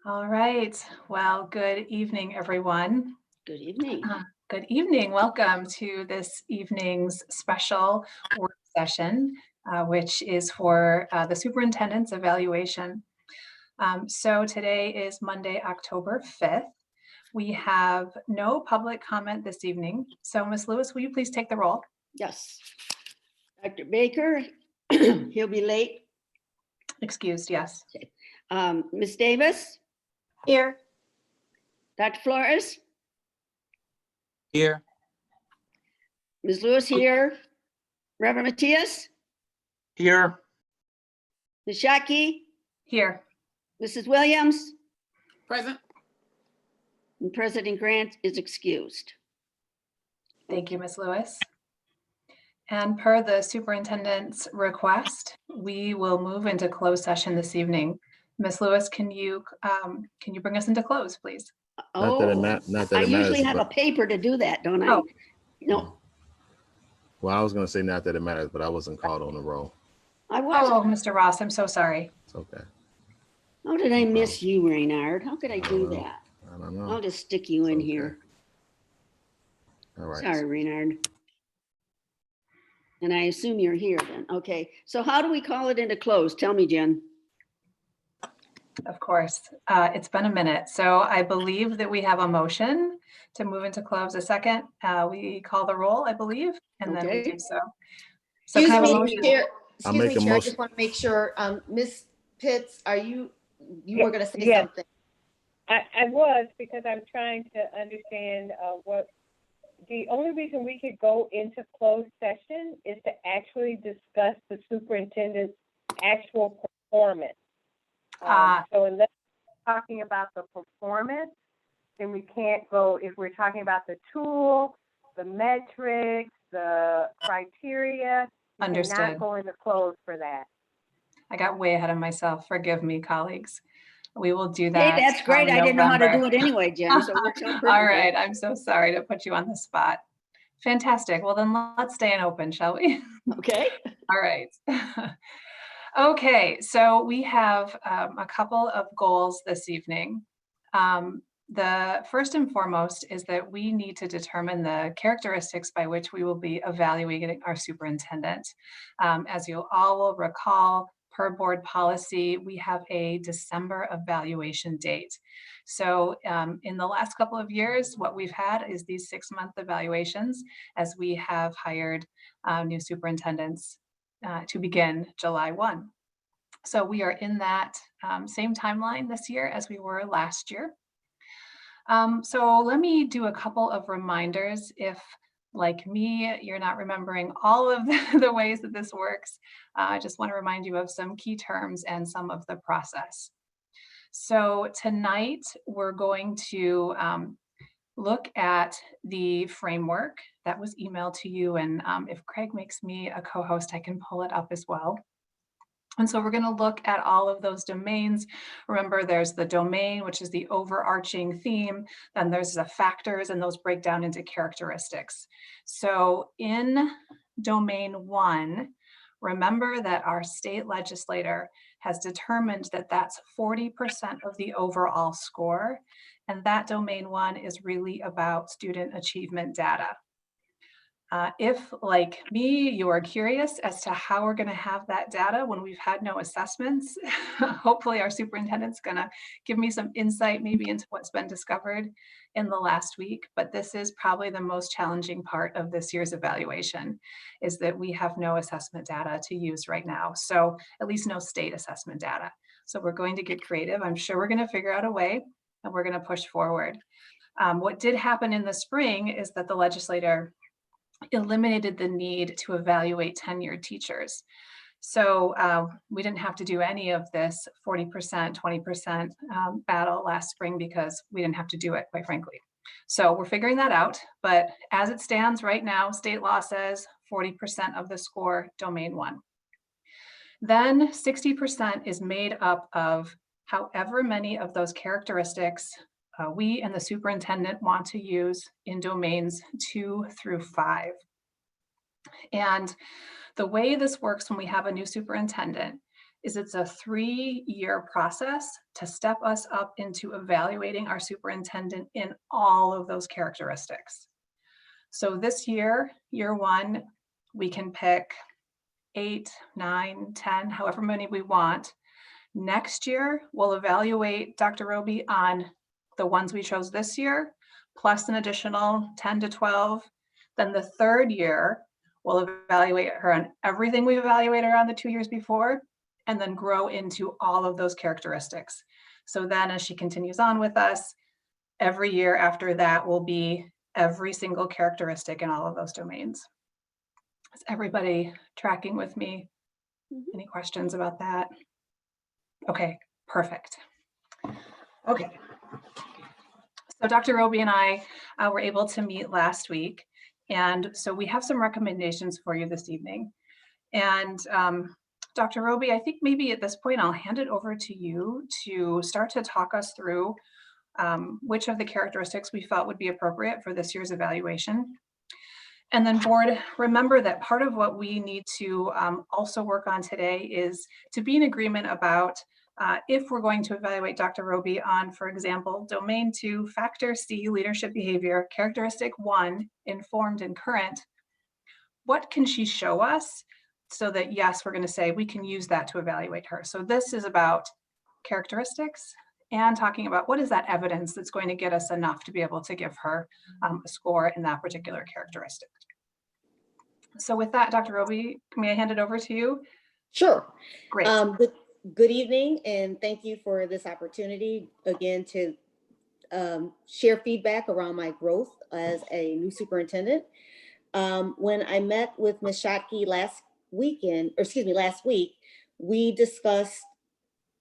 All right. Well, good evening, everyone. Good evening. Good evening. Welcome to this evening's special work session, which is for the superintendent's evaluation. So today is Monday, October 5th. We have no public comment this evening. So Ms. Lewis, will you please take the roll? Yes. Dr. Baker, he'll be late. Excused, yes. Ms. Davis, Here. Dr. Flores, Here. Ms. Lewis here, Reverend Matias, Here. Ms. Shockey, Here. Mrs. Williams, Present. and President Grant is excused. Thank you, Ms. Lewis. And per the superintendent's request, we will move into closed session this evening. Ms. Lewis, can you bring us into close, please? Oh, I usually have a paper to do that, don't I? Oh. No, Well, I was going to say not that it matters, but I wasn't called on the roll. I was. Oh, Mr. Ross, I'm so sorry. It's okay. How did I miss you, Reynard? How could I do don't know. that? I don't know. I'll just stick you in Okay. here. All right. Sorry, Reynard. And I assume you're here then. Okay, so how do we call it into close? Tell me, Jen. Of course. It's been a minute. So I believe that we have a motion to move into close. A second. We call the roll, I believe, and then we Okay. do so. So can I have a Excuse motion? me, Chair. I'll Excuse make me, a Chair. I motion. just want to make sure, Ms. Pitts, are you were going to say Yes. something? I was, because I'm trying to understand what the only reason we could go into closed session is to actually discuss the superintendent's actual performance. So unless we're talking about the performance, then we can't go. If we're talking about the tool, the metrics, the criteria, we Understood. cannot go into closed for that. I got way ahead of myself. Forgive me, colleagues. We will do Hey, that. that's great. I didn't know how to do November. it anyway, Jen, so it works out perfectly. All right. I'm so sorry to put you on the spot. Fantastic. Well, then let's stay in open, shall we? Okay. All right. Okay, so we have a couple of goals this evening. The first and foremost is that we need to determine the characteristics by which we will be evaluating our superintendent. As you all will recall, per board policy, we have a December evaluation date. So in the last couple of years, what we've had is these 6-month evaluations as we have hired new superintendents to begin July 1. So we are in that same timeline this year as we were last year. So let me do a couple of reminders. If, like me, you're not remembering all of the ways that this works, I just want to remind you of some key terms and some of the process. So tonight we're going to look at the framework that was emailed to you. And if Craig makes me a co-host, I can pull it up as well. And so we're going to look at all of those domains. Remember, there's the domain, which is the overarching theme. Then there's the factors, and those break down into characteristics. So in domain 1, remember that our state legislator has determined that that's 40% of the overall score. And that domain 1 is really about student achievement data. If, like me, you are curious as to how we're going to have that data when we've had no assessments, hopefully our superintendent's going to give me some insight maybe into what's been discovered in the last week. But this is probably the most challenging part of this year's evaluation, is that we have no assessment data to use right now. So at least no state assessment data. So we're going to get creative. I'm sure we're going to figure out a way, and we're going to push forward. What did happen in the spring is that the legislator eliminated the need to evaluate tenured teachers. So we didn't have to do any of this 40%, 20% battle last spring because we didn't have to do it, quite frankly. So we're figuring that out. But as it stands right now, state law says 40% of the score, domain 1. Then 60% is made up of however many of those characteristics we and the superintendent want to use in domains 2 through 5. And the way this works when we have a new superintendent is it's a 3-year process to step us up into evaluating our superintendent in all of those characteristics. So this year, year 1, we can pick 8, 9, 10, however many we want. Next year, we'll evaluate Dr. Roby on the ones we chose this year, plus an additional 10 to 12. Then the 3rd year, we'll evaluate her on everything we've evaluated her on the 2 years before, and then grow into all of those characteristics. So then as she continues on with us, every year after that will be every single characteristic in all of those domains. Is everybody tracking with me? Any questions about that? Okay, perfect. Okay. So Dr. Roby and I were able to meet last week. And so we have some recommendations for you this evening. And Dr. Roby, I think maybe at this point, I'll hand it over to you to start to talk us through which of the characteristics we felt would be appropriate for this year's evaluation. And then board, remember that part of what we need to also work on today is to be in agreement about if we're going to evaluate Dr. Roby on, for example, domain 2, factor C, leadership behavior, characteristic 1, informed and current, what can she show us so that, yes, we're going to say we can use that to evaluate her. So this is about characteristics and talking about what is that evidence that's going to get us enough to be able to give her a score in that particular characteristic. So with that, Dr. Roby, may I hand it over to you? Sure. Great. Good evening, and thank you for this opportunity again to share feedback around my growth as a new superintendent. When I met with Ms. Schottke last week, we discussed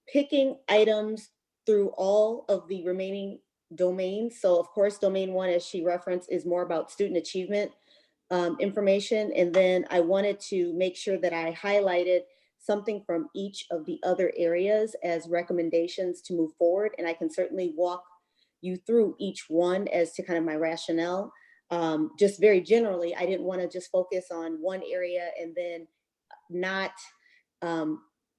picking items through all of the remaining domains. So of course, domain 1, as she referenced, is more about student achievement information. And then I wanted to make sure that I highlighted something from each of the other areas as recommendations to move forward. And I can certainly walk you through each one as to kind of my rationale. Just very generally, I didn't want to just focus on one area and then not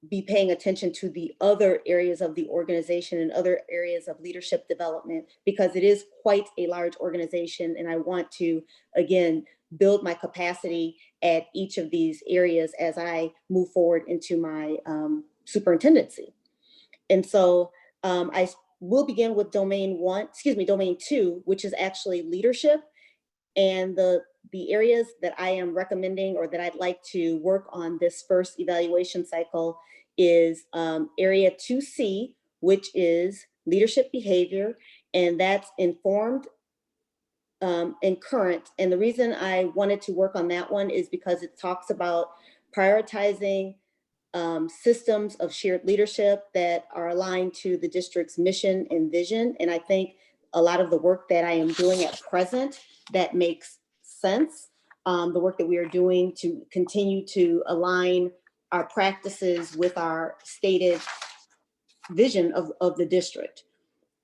be paying attention to the other areas of the organization and other areas of leadership development, because it is quite a large organization. And I want to, again, build my capacity at each of these areas as I move forward into my superintendency. And so I will begin with domain 2, which is actually leadership. And the areas that I am recommending or that I'd like to work on this first evaluation cycle is area 2C, which is leadership behavior, and that's informed and current. And the reason I wanted to work on that one is because it talks about prioritizing systems of shared leadership that are aligned to the district's mission and vision. And I think a lot of the work that I am doing at present that makes sense, the work that we are doing to continue to align our practices with our stated vision of the district.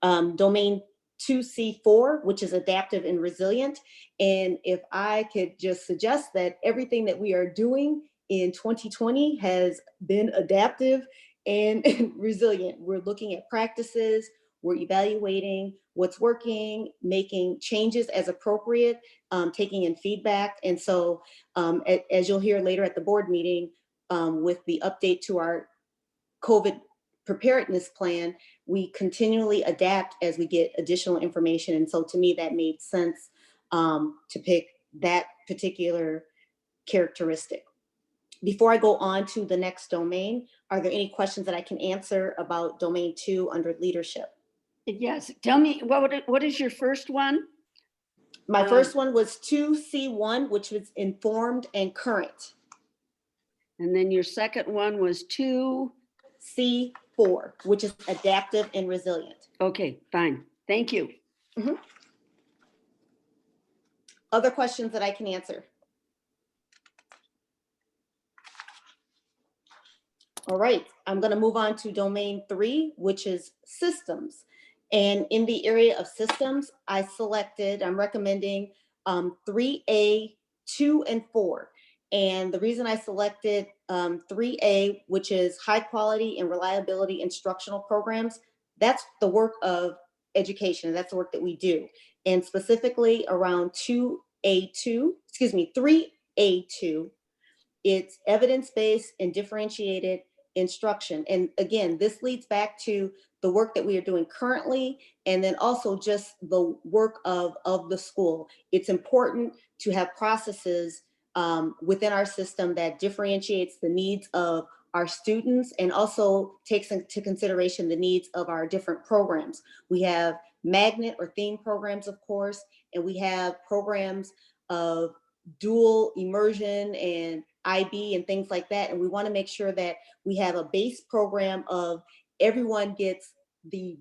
Domain 2C4, which is adaptive and resilient. And if I could just suggest that everything that we are doing in 2020 has been adaptive and resilient. We're looking at practices, we're evaluating what's working, making changes as appropriate, taking in feedback. And so as you'll hear later at the board meeting, with the update to our COVID preparedness plan, we continually adapt as we get additional information. And so to me, that made sense to pick that particular characteristic. Before I go on to the next domain, are there any questions that I can answer about domain 2 under leadership? Yes, tell me, what is your first one? My first one was 2C1, which was informed and current. And then your second one was 2C4, which is adaptive and resilient. Okay, fine. Thank you. Mm-hmm. Other questions that I can answer? All right, I'm going to move on to domain 3, which is systems. And in the area of systems, I'm recommending 3A, 2, and 4. And the reason I selected 3A, which is high quality and reliability instructional programs, that's the work of education. That's the work that we do. And specifically around 3A2, it's evidence-based and differentiated instruction. And again, this leads back to the work that we are doing currently, and then also just the work of the school. It's important to have processes within our system that differentiates the needs of our students and also takes into consideration the needs of our different programs. We have magnet or theme programs, of course, and we have programs of dual immersion and IB and things like that. And we want to make sure that we have a base program of everyone gets the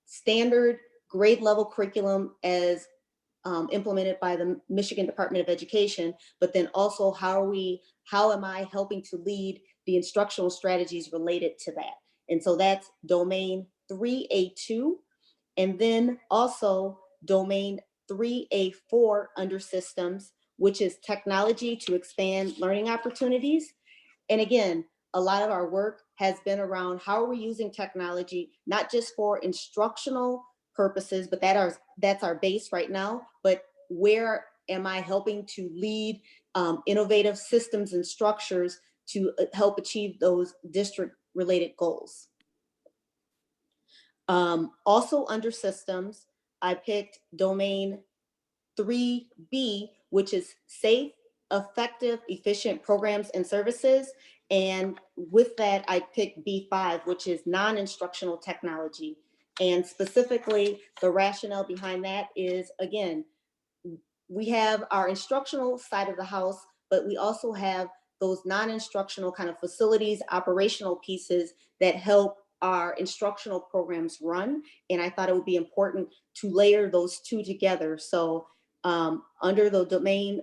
standard grade level curriculum as implemented by the Michigan Department of Education, but then also how am I helping to lead the instructional strategies related to that? And so that's domain 3A2, and then also domain 3A4 under systems, which is technology to expand learning opportunities. And again, a lot of our work has been around how are we using technology, not just for instructional purposes, but that's our base right now, but where am I helping to lead innovative systems and structures to help achieve those district related goals. Also under systems, I picked domain 3B, which is safe, effective, efficient programs and services. And with that, I picked B5, which is non-instructional technology. And specifically, the rationale behind that is, again, we have our instructional side of the house, but we also have those non-instructional kind of facilities, operational pieces that help our instructional programs run. And I thought it would be important to layer those two together. So under the domain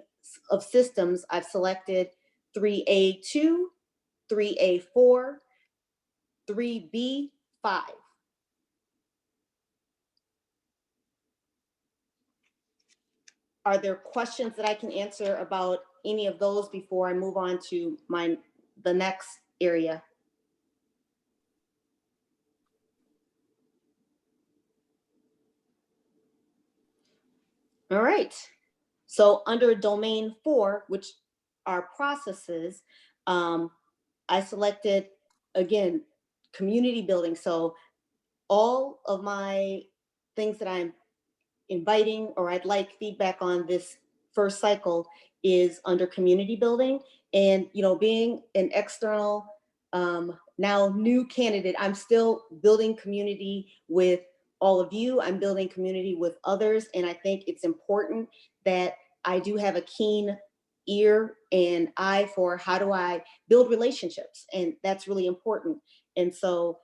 of systems, I've selected 3A2, 3A4, 3B5. Are there questions that I can answer about any of those before I move on to the next area? All right. So under domain 4, which are processes, I selected, again, community building. So all of my things that I'm inviting or I'd like feedback on this first cycle is under community building. And, you know, being an external, now new candidate, I'm still building community with all of you. I'm building community with others. And I think it's important that I do have a keen ear and eye for how do I build relationships. And that's really important. And so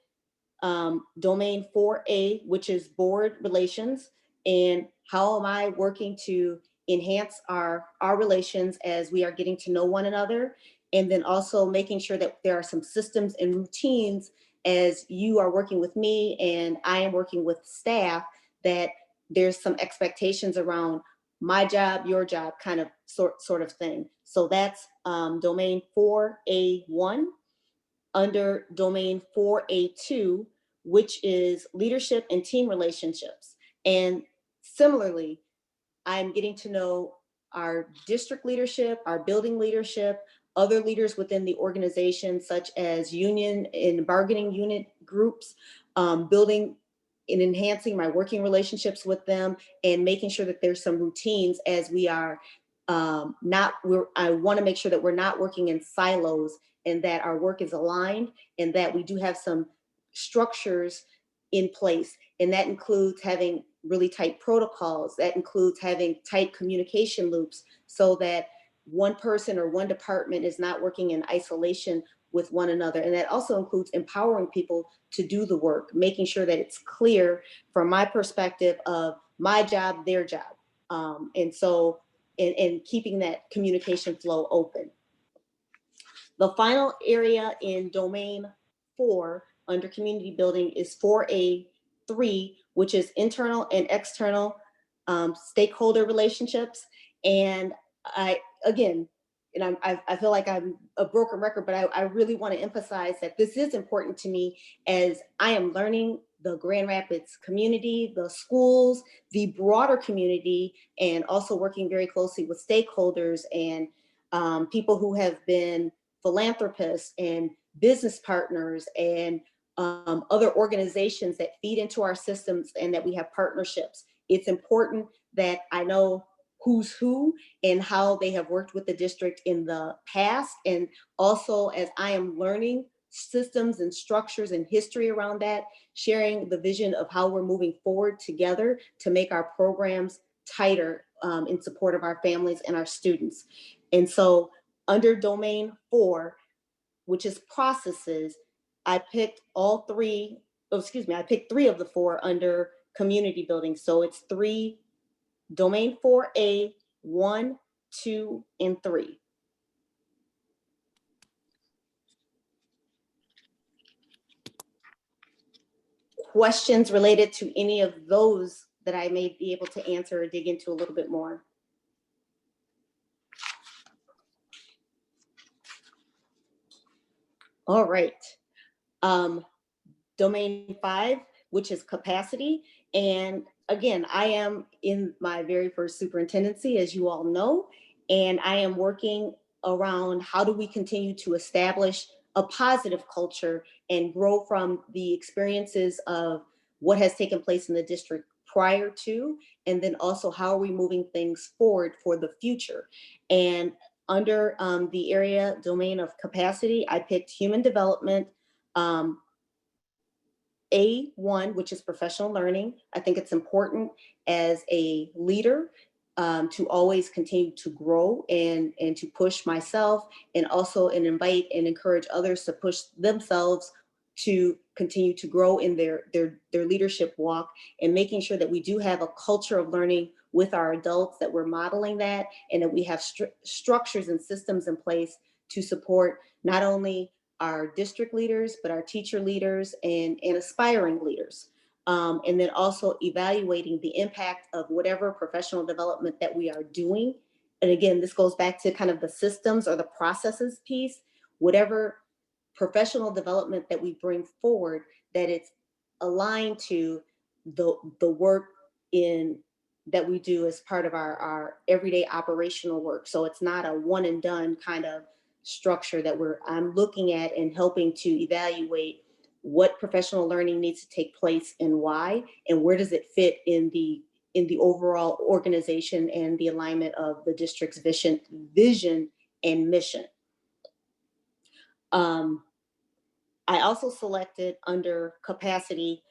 domain 4A, which is board relations, and how am I working to enhance our relations as we are getting to know one another, and then also making sure that there are some systems and routines as you are working with me and I am working with staff, that there's some expectations around my job, your job, kind of sort of thing. So that's domain 4A1. Under domain 4A2, which is leadership and team relationships. And similarly, I'm getting to know our district leadership, our building leadership, other leaders within the organization, such as union and bargaining unit groups, building and enhancing my working relationships with them, and making sure that there's some routines as we are I want to make sure that we're not working in silos and that our work is aligned and that we do have some structures in place. And that includes having really tight protocols. That includes having tight communication loops so that one person or one department is not working in isolation with one another. And that also includes empowering people to do the work, making sure that it's clear from my perspective of my job, their job. And keeping that communication flow open. The final area in domain 4 under community building is 4A3, which is internal and external stakeholder relationships. And again, and I feel like I'm a broken record, but I really want to emphasize that this is important to me as I am learning the Grand Rapids community, the schools, the broader community, and also working very closely with stakeholders and people who have been philanthropists and business partners and other organizations that feed into our systems and that we have partnerships. It's important that I know who's who and how they have worked with the district in the past. And also as I am learning systems and structures and history around that, sharing the vision of how we're moving forward together to make our programs tighter in support of our families and our students. And so under domain 4, which is processes, I picked I picked 3 of the 4 under community building. So it's 3, domain 4A, 1, 2, and 3. Questions related to any of those that I may be able to answer or dig into a little bit more? All right. Domain 5, which is capacity. And again, I am in my very first superintendency, as you all know, and I am working around how do we continue to establish a positive culture and grow from the experiences of what has taken place in the district prior to, and then also how are we moving things forward for the future. And under the area domain of capacity, I picked human development, A1, which is professional learning. I think it's important as a leader to always continue to grow and to push myself, and also invite and encourage others to push themselves to continue to grow in their leadership walk, and making sure that we do have a culture of learning with our adults, that we're modeling that, and that we have structures and systems in place to support not only our district leaders, but our teacher leaders and aspiring leaders. And then also evaluating the impact of whatever professional development that we are doing. And again, this goes back to kind of the systems or the processes piece, whatever professional development that we bring forward, that it's aligned to the work that we do as part of our everyday operational work. So it's not a one and done kind of structure that I'm looking at and helping to evaluate what professional learning needs to take place and why, and where does it fit in the overall organization and the alignment of the district's vision and mission. I also selected under capacity,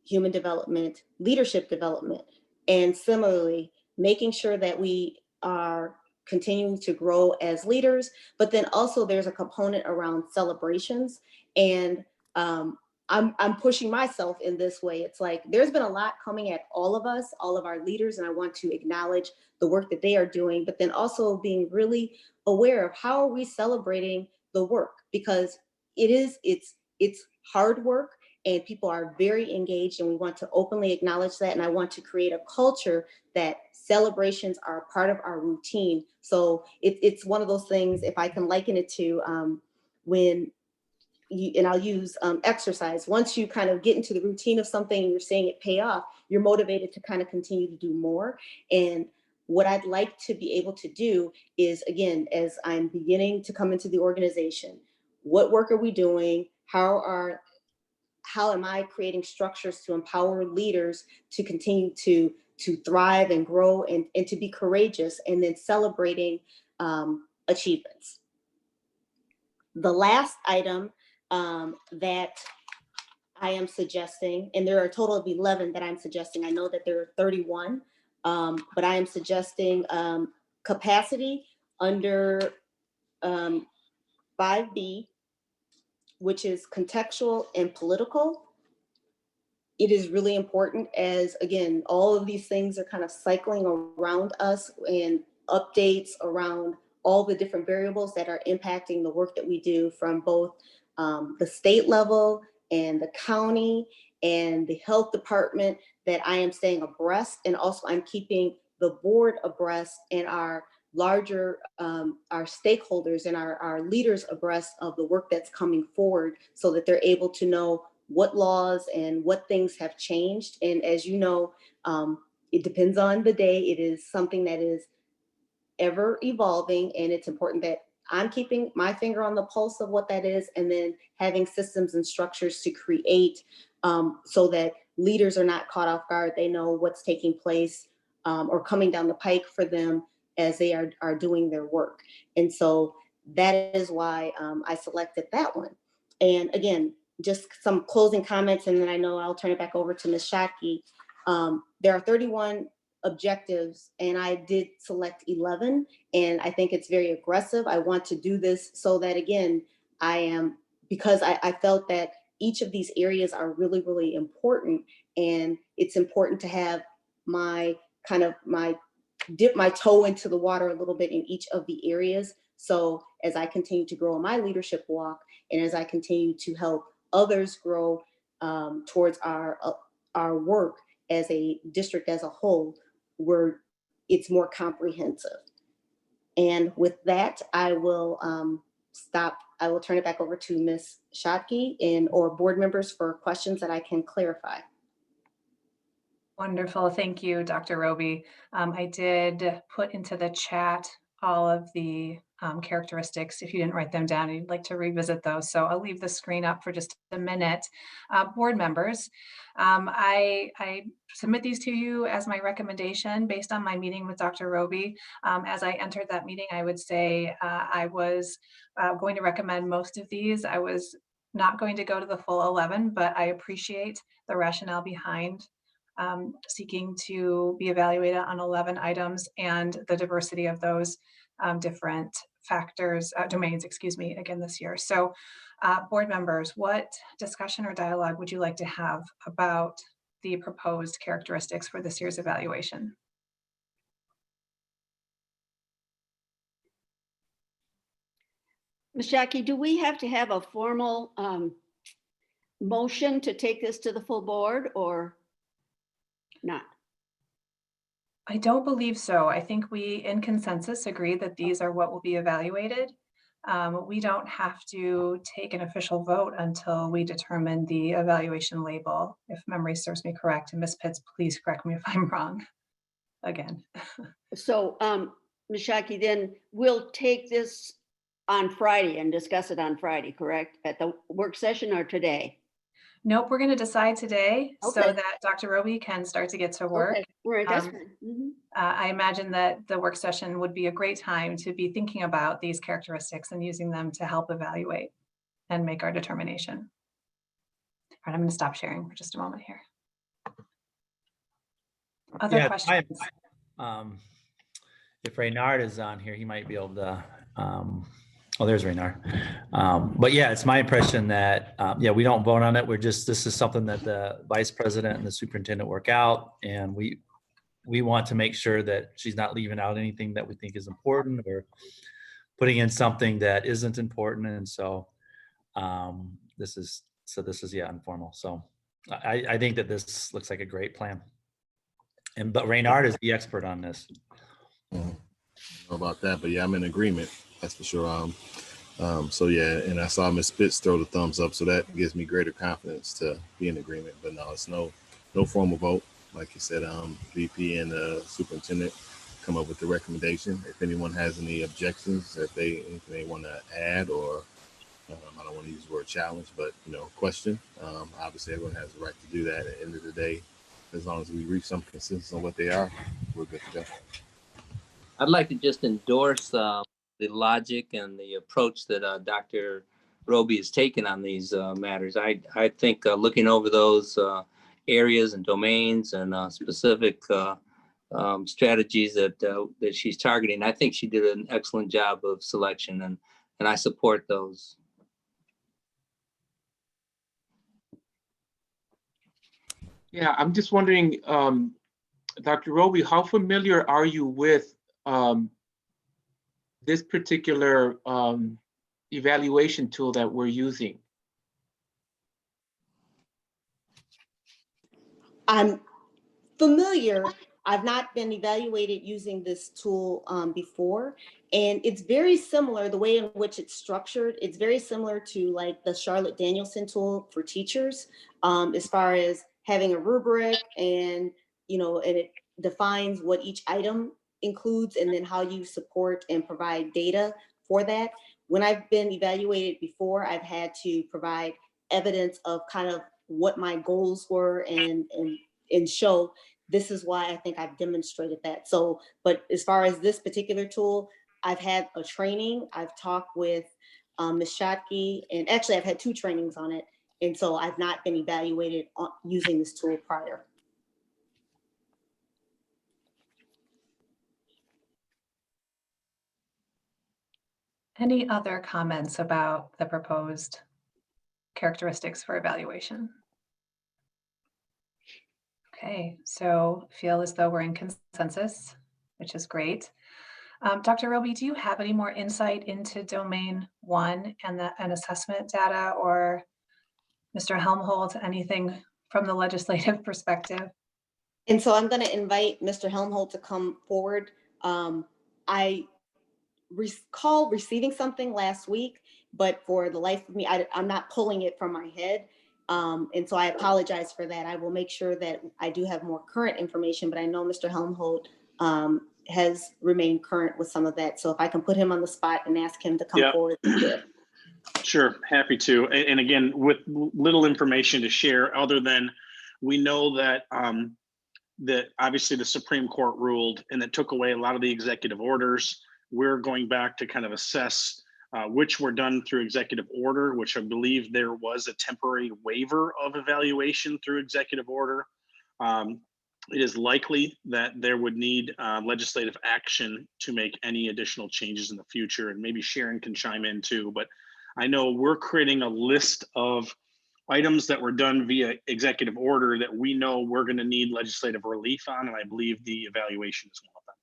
human development, leadership development, and similarly, making sure that we are continuing to grow as leaders, but then also there's a component around celebrations. And I'm pushing myself in this way. It's like, there's been a lot coming at all of us, all of our leaders, and I want to acknowledge the work that they are doing, but then also being really aware of how are we celebrating the work, because it's hard work and people are very engaged, and we want to openly acknowledge that. And I want to create a culture that celebrations are part of our routine. So it's one of those things, if I can liken it to when and I'll use exercise. Once you kind of get into the routine of something and you're seeing it pay off, you're motivated to kind of continue to do more. And what I'd like to be able to do is, again, as I'm beginning to come into the organization, what work are we doing? How am I creating structures to empower leaders to continue to thrive and grow and to be courageous, and then celebrating achievements. The last item that I am suggesting, and there are a total of 11 that I'm suggesting. I know that there are 31, but I am suggesting capacity under 5B, which is contextual and political. It is really important as, again, all of these things are kind of cycling around us, and updates around all the different variables that are impacting the work that we do from both the state level and the county and the health department, that I am staying abreast. And also I'm keeping the board abreast and our larger, our stakeholders and our leaders abreast of the work that's coming forward so that they're able to know what laws and what things have changed. And as you know, it depends on the day. It is something that is ever evolving, and it's important that I'm keeping my finger on the pulse of what that is, and then having systems and structures to create so that leaders are not caught off guard. They know what's taking place or coming down the pike for them as they are doing their work. And so that is why I selected that one. And again, just some closing comments, and then I know I'll turn it back over to Ms. Shockey. There are 31 objectives, and I did select 11, and I think it's very aggressive. I want to do this so that, again, because I felt that each of these areas are really, really important, and it's important to have dip my toe into the water a little bit in each of the areas. So as I continue to grow in my leadership walk, and as I continue to help others grow towards our work as a district as a whole, it's more comprehensive. And with that, I will stop. I will turn it back over to Ms. Schottky or board members for questions that I can clarify. Wonderful. Thank you, Dr. Roby. I did put into the chat all of the characteristics. If you didn't write them down, you'd like to revisit those. So I'll leave the screen up for just a minute. Board members, I submit these to you as my recommendation based on my meeting with Dr. Roby. As I entered that meeting, I would say I was going to recommend most of these. I was not going to go to the full 11, but I appreciate the rationale behind seeking to be evaluated on 11 items and the diversity of those different domains, again this year. So board members, what discussion or dialogue would you like to have about the proposed characteristics for this year's evaluation? Ms. Shockey, do we have to have a formal motion to take this to the full board or not? I don't believe so. I think we in consensus agree that these are what will be evaluated. We don't have to take an official vote until we determine the evaluation label, if memory serves me correct. And Ms. Pitts, please correct me if I'm wrong again. So Ms. Shockey, then we'll take this on Friday and discuss it on Friday, correct? At the work session or today? Nope, we're going to decide today so Okay. that Dr. Roby can start to get to work. Okay. All right, that's fine. I imagine that the work session would be a great time to be thinking about these characteristics and using them to help evaluate and make our determination. All right, I'm going to stop sharing for just a moment here. Other questions? If Reynard is on here, he might be able to. Oh, there's Reynard. But yeah, it's my impression that we don't vote on it. This is something that the vice president and the superintendent work out, and we want to make sure that she's not leaving out anything that we think is important or putting in something that isn't important. And so this is informal. So I think that this looks like a great plan. But Reynard is the expert on this. I don't know about that, but yeah, I'm in agreement. That's for sure. So yeah, and I saw Ms. Spitz throw the thumbs up, so that gives me greater confidence to be in agreement. But no, it's no formal vote. Like you said, VP and superintendent come up with the recommendation. If anyone has any objections, anything they want to add, or I don't want to use the word challenge, but question. Obviously, everyone has the right to do that. At the end of the day, as long as we reach some consensus on what they are, we're good to go. I'd like to just endorse the logic and the approach that Dr. Roby has taken on these matters. I think looking over those areas and domains and specific strategies that she's targeting, I think she did an excellent job of selection, and I support those. Yeah, I'm just wondering, Dr. Roby, how familiar are you with this particular evaluation tool that we're using? I'm familiar I've not been evaluated using this tool before, and it's very similar, the way in which it's structured, it's very similar to like the Charlotte Danielson tool for teachers, as far as having a rubric and, you know, and it defines what each item includes and then how you support and provide data for that. When I've been evaluated before, I've had to provide evidence of kind of what my goals were and show this is why I think I've demonstrated that. So, but as far as this particular tool, I've had a training, I've talked with Ms. Shotke, and actually I've had 2 trainings on it. And so I've not been evaluated on using this tool prior. Any other comments about the proposed characteristics for evaluation? Okay, so feel as though we're in consensus, which is great. Dr. Roby, do you have any more insight into domain 1 and assessment data, or Mr. Helmholtz, anything from the legislative perspective? And so I'm going to invite Mr. Helmholtz to come forward. I recall receiving something last week, but for the life of me, I'm not pulling it from my head. And so I apologize for that. I will make sure that I do have more current information, but I know Mr. Helmholtz has remained current with some of that. So if I can put him on the spot and ask him to come forward. Sure, happy to. And again, with little information to share other than we know that that obviously the Supreme Court ruled and it took away a lot of the executive orders. We're going back to kind of assess which were done through executive order, which I believe there was a temporary waiver of evaluation through executive order. It is likely that there would need legislative action to make any additional changes in the future, and maybe Sharon can chime in too, but I know we're creating a list of items that were done via executive order that we know we're going to need legislative relief on, and I believe the evaluation is one of them.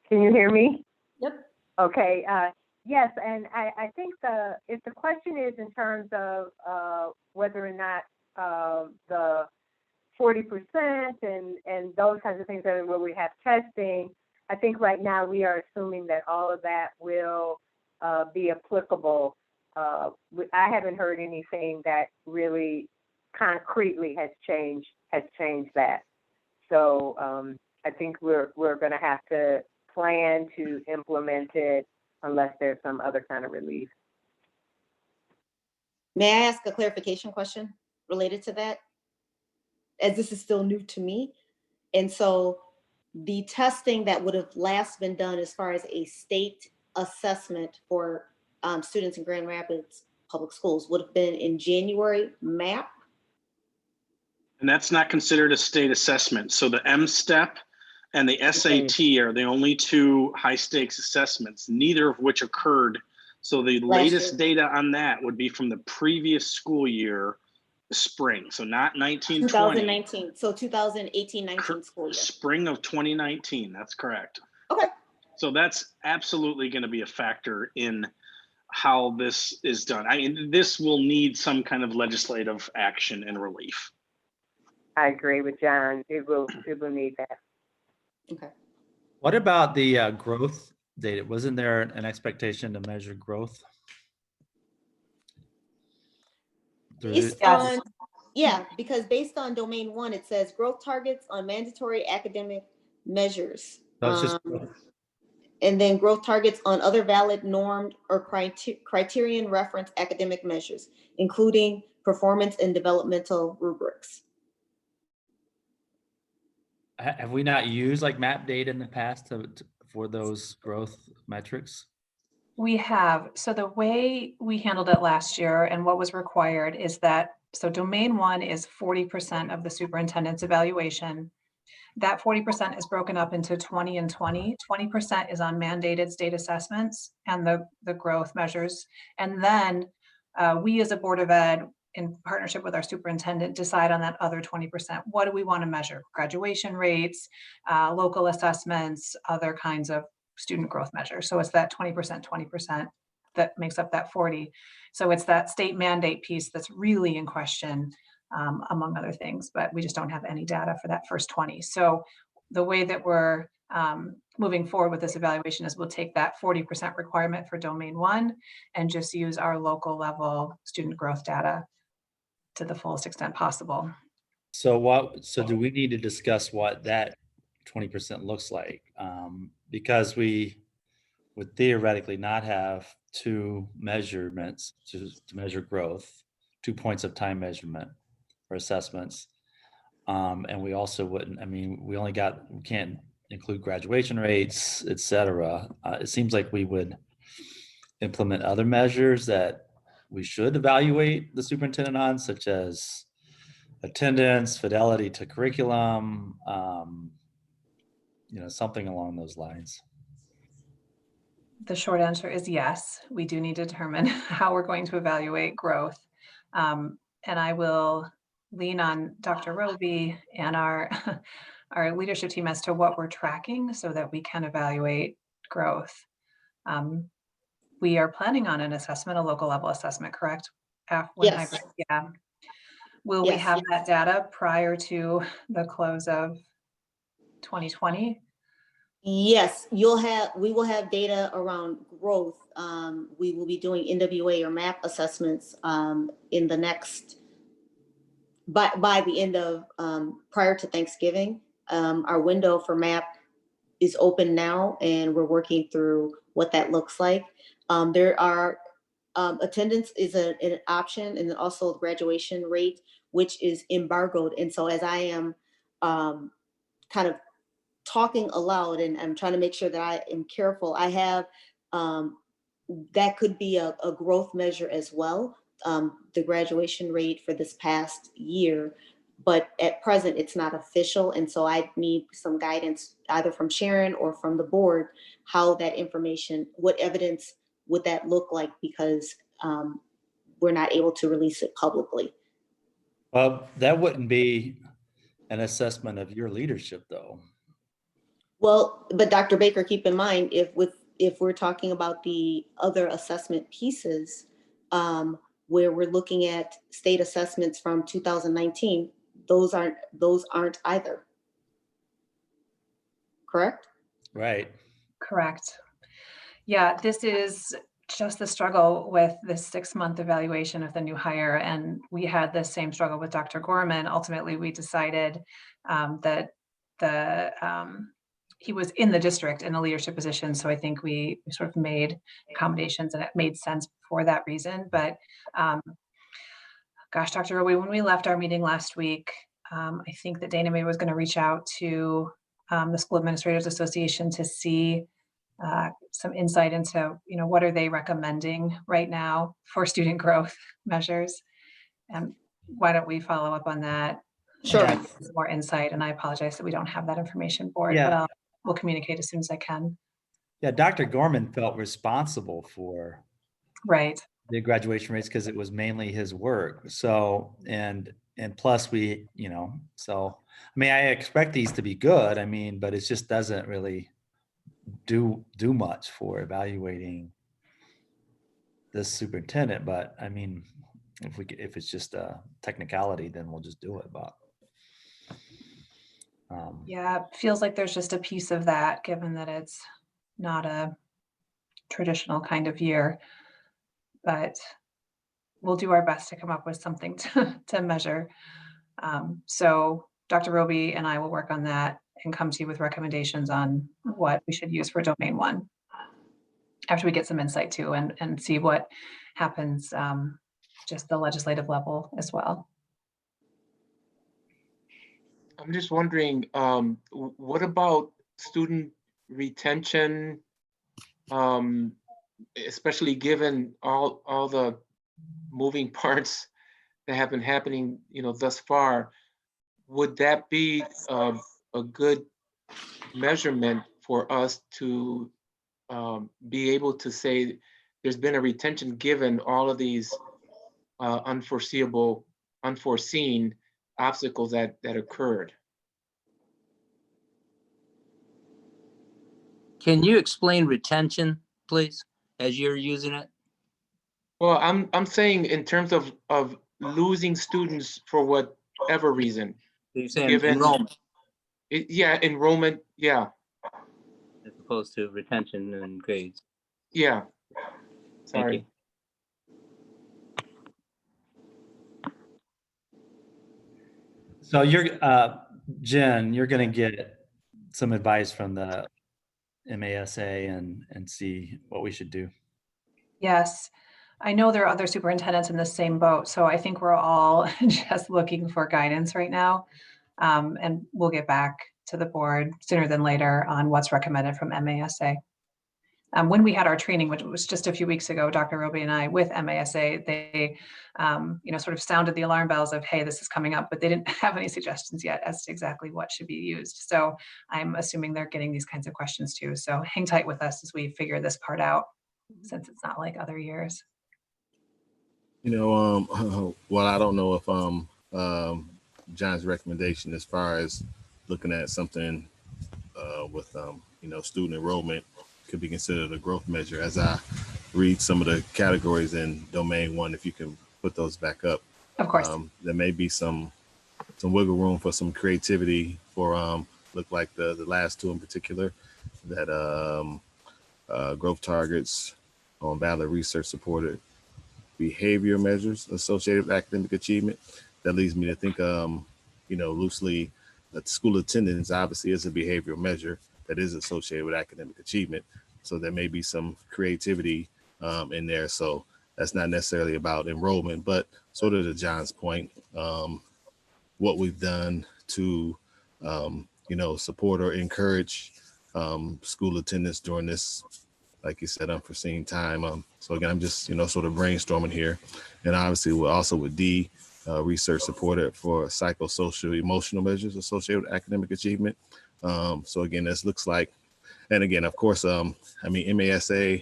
Can you hear me? Yep. Okay. Yes, and I think if the question is in terms of whether or not the 40% and those kinds of things that where we have testing, I think right now we are assuming that all of that will be applicable. I haven't heard anything that really concretely has changed that. So I think we're going to have to plan to implement it unless there's some other kind of relief. May I ask a clarification question related to that? As this is still new to me. And so the testing that would have last been done as far as a state assessment for students in Grand Rapids Public Schools would have been in January MAP. And that's not considered a state assessment. So the M-STEP and the SAT are the only 2 high stakes assessments, neither of which occurred. So the latest data on that would be from the previous school year, spring. So not 1920. 2019. So 2018-19 school year. Spring of 2019. That's correct. Okay. So that's absolutely going to be a factor in how this is done. I mean, this will need some kind of legislative action and relief. I agree with John. It will need that. Okay. What about the growth data? Wasn't there an expectation to measure growth? Because based on domain 1, it says growth targets on mandatory academic measures. And then growth targets on other valid normed or criterion reference academic measures, including performance and developmental rubrics. Have we not used like map data in the past for those growth metrics? We have. So the way we handled it last year and what was required is that, so domain 1 is 40% of the superintendent's evaluation. That 40% is broken up into 20 and 20. 20% is on mandated state assessments and the growth measures. And then we as a Board of Ed, in partnership with our superintendent, decide on that other 20%. What do we want to measure? Graduation rates, local assessments, other kinds of student growth measures. So it's that 20%, 20%. that makes up that 40. So it's that state mandate piece that's really in question, among other things, but we just don't have any data for that first 20. So the way that we're moving forward with this evaluation is we'll take that 40% requirement for domain 1 and just use our local level student growth data to the fullest extent possible. So do we need to discuss what that 20% looks like? Because we would theoretically not have two measurements to measure growth, 2 points of time measurement or assessments. And we also wouldn't, I mean, we can't include graduation rates, et cetera. It seems like we would implement other measures that we should evaluate the superintendent on, such as attendance, fidelity to curriculum, something along those lines. The short answer is yes, we do need to determine how we're going to evaluate growth. And I will lean on Dr. Roby and our leadership team as to what we're tracking so that we can evaluate growth. We are planning on an assessment, a local level assessment, correct? Yes. Yeah. Will we have that data prior to the close of 2020? Yes, we will have data around growth. We will be doing NWA or MAP assessments in the next, by the end of, prior to Thanksgiving. Our window for MAP is open now, and we're working through what that looks like. There are, attendance is an option, and then also graduation rate, which is embargoed. And so as I am kind of talking aloud, and I'm trying to make sure that I am careful, I have, that could be a growth measure as well, the graduation rate for this past year, but at present it's not official. And so I need some guidance either from Sharon or from the board, how that information, what evidence would that look like, because we're not able to release it publicly. Well, that wouldn't be an assessment of your leadership though. Well, but Dr. Baker, keep in mind, if we're talking about the other assessment pieces, where we're looking at state assessments from 2019, those aren't either. Correct? Right. Correct. Yeah, this is just the struggle with the 6-month evaluation of the new hire. And we had the same struggle with Dr. Gorman. Ultimately, we decided that he was in the district in a leadership position. So I think we sort of made accommodations, and it made sense for that reason. But gosh, Dr. Roby, when we left our meeting last week, I think that Dana May was going to reach out to the School Administrators Association to see some insight into, what are they recommending right now for student growth measures? And why don't we follow up on that? Sure. And get some more insight. And I apologize that we don't have that information for it, but we'll communicate as soon as I can. Yeah, Dr. Gorman felt responsible for the graduation rates because it was mainly his work. So, and plus we, so, I mean, I expect these to be good. I mean, but it just doesn't really do much for evaluating this superintendent. But I mean, if it's just a technicality, then we'll just do it. But yeah, it feels like there's just a piece of that, given that it's not a traditional kind of year, but we'll do our best to come up with something to measure. So Dr. Roby and I will work on that and come to you with recommendations on what we should use for domain 1 after we get some insight too, and see what happens, just the legislative level as well. I'm just wondering, what about student retention, especially given all the moving parts that have been happening, thus far? Would that be a good measurement for us to be able to say there's been a retention given all of these unforeseen obstacles that occurred? Can you explain retention, please, as you're using it? Well, I'm saying in terms of losing students for whatever reason, You're saying given, enrollment yeah, enrollment, yeah, as opposed to retention and grades. yeah, Thank sorry. you. So Jen, you're gonna get some advice from the MASA and see what we should do. Yes, I know there are other superintendents in the same boat, so I think we're all just looking for guidance right now. And we'll get back to the board sooner than later on what's recommended from MASA. When we had our training, which was just a few weeks ago, Dr. Roby and I with MASA, they sort of sounded the alarm bells of, hey, this is coming up, but they didn't have any suggestions yet as to exactly what should be used. So I'm assuming they're getting these kinds of questions too. So hang tight with us as we figure this part out, since it's not like other years. You know, well, I don't know if John's recommendation as far as looking at something with student enrollment could be considered a growth measure. As I read some of the categories in domain 1, if you can put those back up, Of course. there may be some wiggle room for some creativity for look like the last two in particular, that growth targets on valid research supported behavior measures associated with academic achievement. That leads me to think, loosely, that school attendance obviously is a behavioral measure that is associated with academic achievement. So there may be some creativity in there. So that's not necessarily about enrollment, but sort of to John's point, what we've done to, support or encourage school attendance during this, like you said, unforeseen time. So again, I'm just, sort of brainstorming here. And obviously we're also with D, research supported for psychosocial emotional measures associated with academic achievement. So again, this looks like, and again, of course, MASA,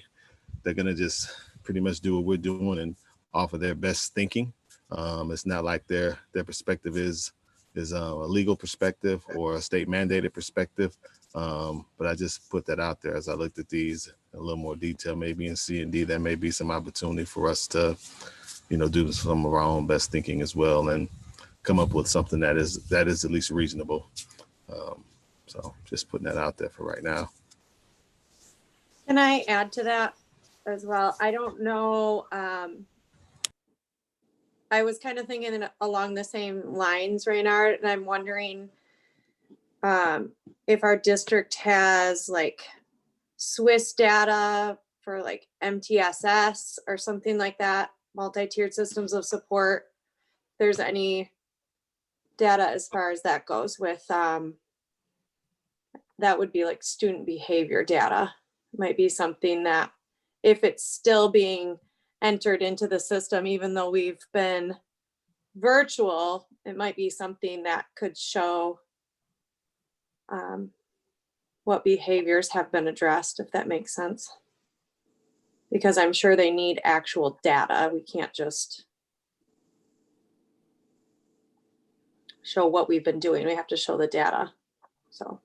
they're gonna just pretty much do what we're doing and offer their best thinking. It's not like their perspective is a legal perspective or a state mandated perspective. But I just put that out there as I looked at these in a little more detail. Maybe in C and D, there may be some opportunity for us to, do some of our own best thinking as well and come up with something that is at least reasonable. So just putting that out there for right now. Can I add to that as well? I don't know. I was kind of thinking along the same lines, Reynard, and I'm wondering if our district has like Swiss data for like MTSS or something like that, multi-tiered systems of support. If there's any data as far as that goes with, that would be like student behavior data. Might be something that if it's still being entered into the system, even though we've been virtual, it might be something that could show what behaviors have been addressed, if that makes sense. Because I'm sure they need actual data. We can't just show what we've been doing. We have to show the data. So.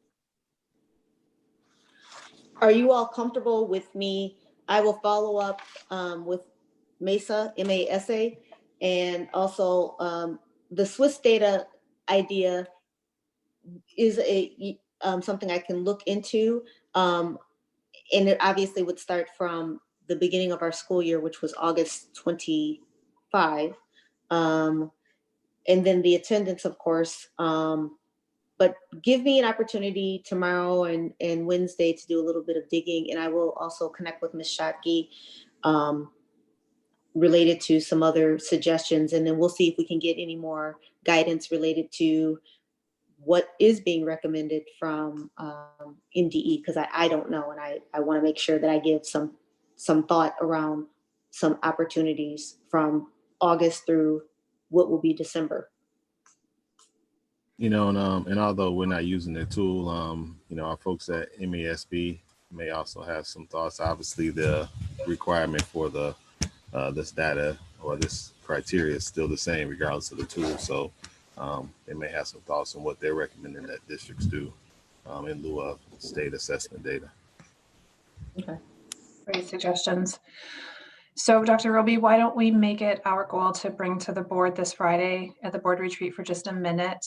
Are you all comfortable with me? I will follow up with MESA, MASA, and also the Swiss data idea is something I can look into. And it obviously would start from the beginning of our school year, which was August 25. And then the attendance, of course. But give me an opportunity tomorrow and Wednesday to do a little bit of digging. And I will also connect with Ms. Schottky related to some other suggestions. And then we'll see if we can get any more guidance related to what is being recommended from MDE, because I don't know. And I want to make sure that I give some thought around some opportunities from August through what will be December. And although we're not using the tool, our folks at MASB may also have some thoughts. Obviously, the requirement for this data or this criteria is still the same regardless of the tool. So they may have some thoughts on what they're recommending that districts do in lieu of state assessment data. Okay, great suggestions. So Dr. Roby, why don't we make it our goal to bring to the board this Friday at the board retreat for just a minute,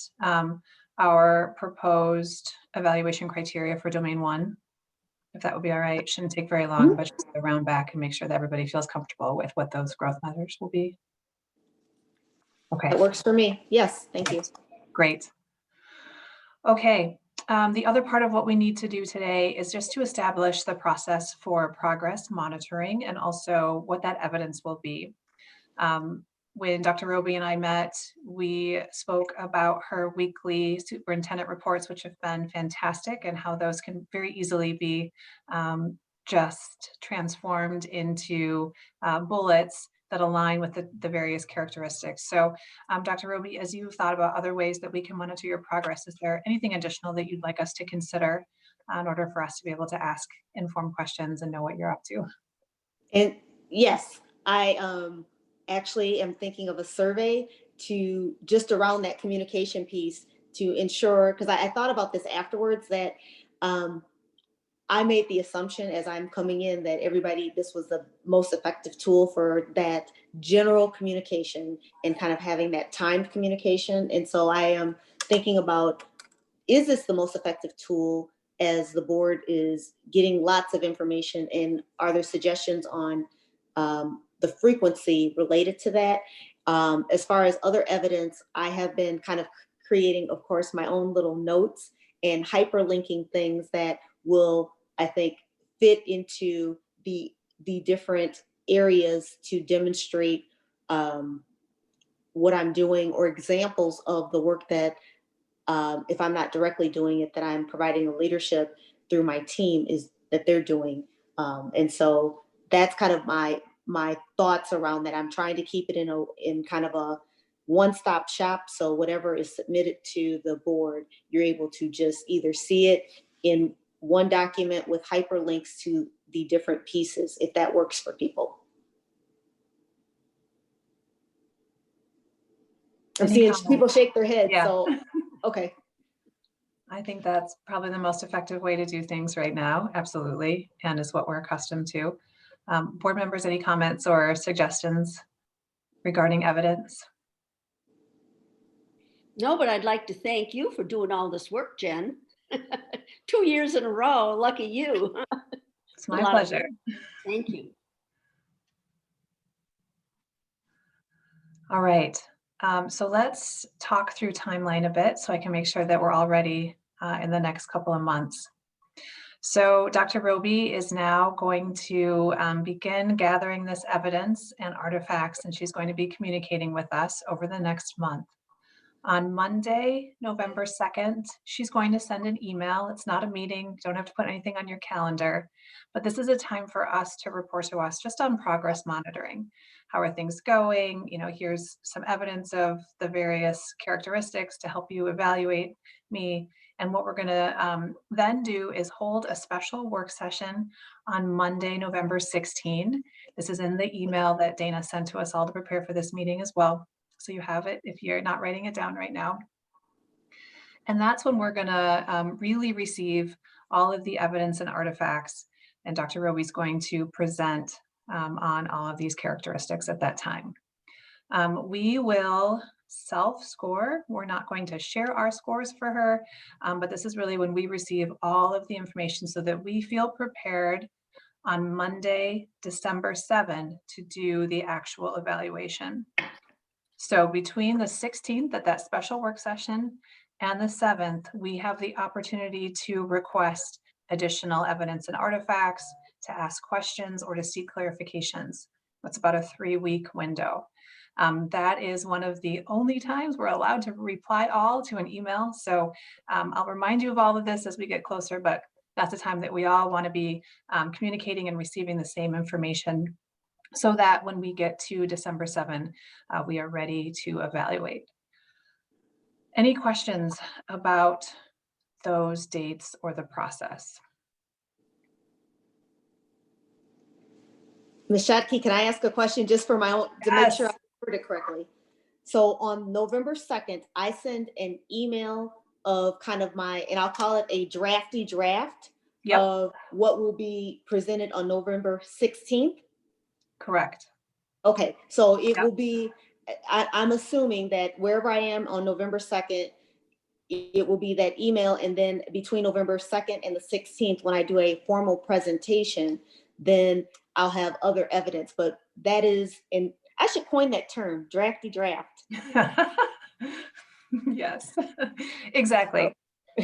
our proposed evaluation criteria for domain 1, if that would be all right. Shouldn't take very long, but just go round back and make sure that everybody feels comfortable with what those growth measures will be. Okay. That works for me. Yes, thank you. Great. Okay. The other part of what we need to do today is just to establish the process for progress monitoring and also what that evidence will be. When Dr. Roby and I met, we spoke about her weekly superintendent reports, which have been fantastic, and how those can very easily be just transformed into bullets that align with the various characteristics. So Dr. Roby, as you've thought about other ways that we can monitor your progress, is there anything additional that you'd like us to consider in order for us to be able to ask informed questions and know what you're up to? And yes, I actually am thinking of a survey to just around that communication piece to ensure, because I thought about this afterwards, that I made the assumption as I'm coming in that this was the most effective tool for that general communication and kind of having that timed communication. And so I am thinking about, is this the most effective tool as the board is getting lots of information, and are there suggestions on the frequency related to that? As far as other evidence, I have been kind of creating, of course, my own little notes and hyperlinking things that will, I think, fit into the different areas to demonstrate what I'm doing, or examples of the work that, if I'm not directly doing it, that I'm providing the leadership through my team is that they're doing. And so that's kind of my thoughts around that. I'm trying to keep it in kind of a one-stop shop. So whatever is submitted to the board, you're able to just either see it in one document with hyperlinks to the different pieces, if that works for people. I'm seeing people shake their heads. Yeah. So, okay. I think that's probably the most effective way to do things right now. Absolutely. And is what we're accustomed to. Board members, any comments or suggestions regarding evidence? No, but I'd like to thank you for doing all this work, Jen. 2 years in a row, lucky you. It's my pleasure. Thank you. All right. So let's talk through timeline a bit so I can make sure that we're all ready in the next couple of months. So Dr. Roby is now going to begin gathering this evidence and artifacts, and she's going to be communicating with us over the next month. On Monday, November 2nd, she's going to send an email. It's not a meeting. You don't have to put anything on your calendar, but this is a time for us to report to us just on progress monitoring. How are things going? You know, here's some evidence of the various characteristics to help you evaluate me. And what we're going to then do is hold a special work session on Monday, November 16. This is in the email that Dana sent to us all to prepare for this meeting as well. So you have it if you're not writing it down right now. And that's when we're going to really receive all of the evidence and artifacts. And Dr. Roby's going to present on all of these characteristics at that time. We will self-score. We're not going to share our scores for her, but this is really when we receive all of the information so that we feel prepared on Monday, December 7th to do the actual evaluation. So between the 16th at that special work session and the 7th, we have the opportunity to request additional evidence and artifacts, to ask questions, or to seek clarifications. That's about a 3-week window. That is one of the only times we're allowed to reply all to an email. So I'll remind you of all of this as we get closer, but that's a time that we all want to be communicating and receiving the same information, so that when we get to December 7, we are ready to evaluate. Any questions about those dates or the process? Ms. Shotke, can I ask a question just for my own, to make sure I heard it correctly? So on November 2nd, I send an email of kind of and I'll call it a drafty draft of what will be presented on November 16th. Correct. Okay, so it Yep. will be, I'm assuming that wherever I am on November 2nd, it will be that email, and then between November 2nd and the 16th, when I do a formal presentation, then I'll have other evidence, but that is, and I should coin that term, drafty draft. Yes, exactly.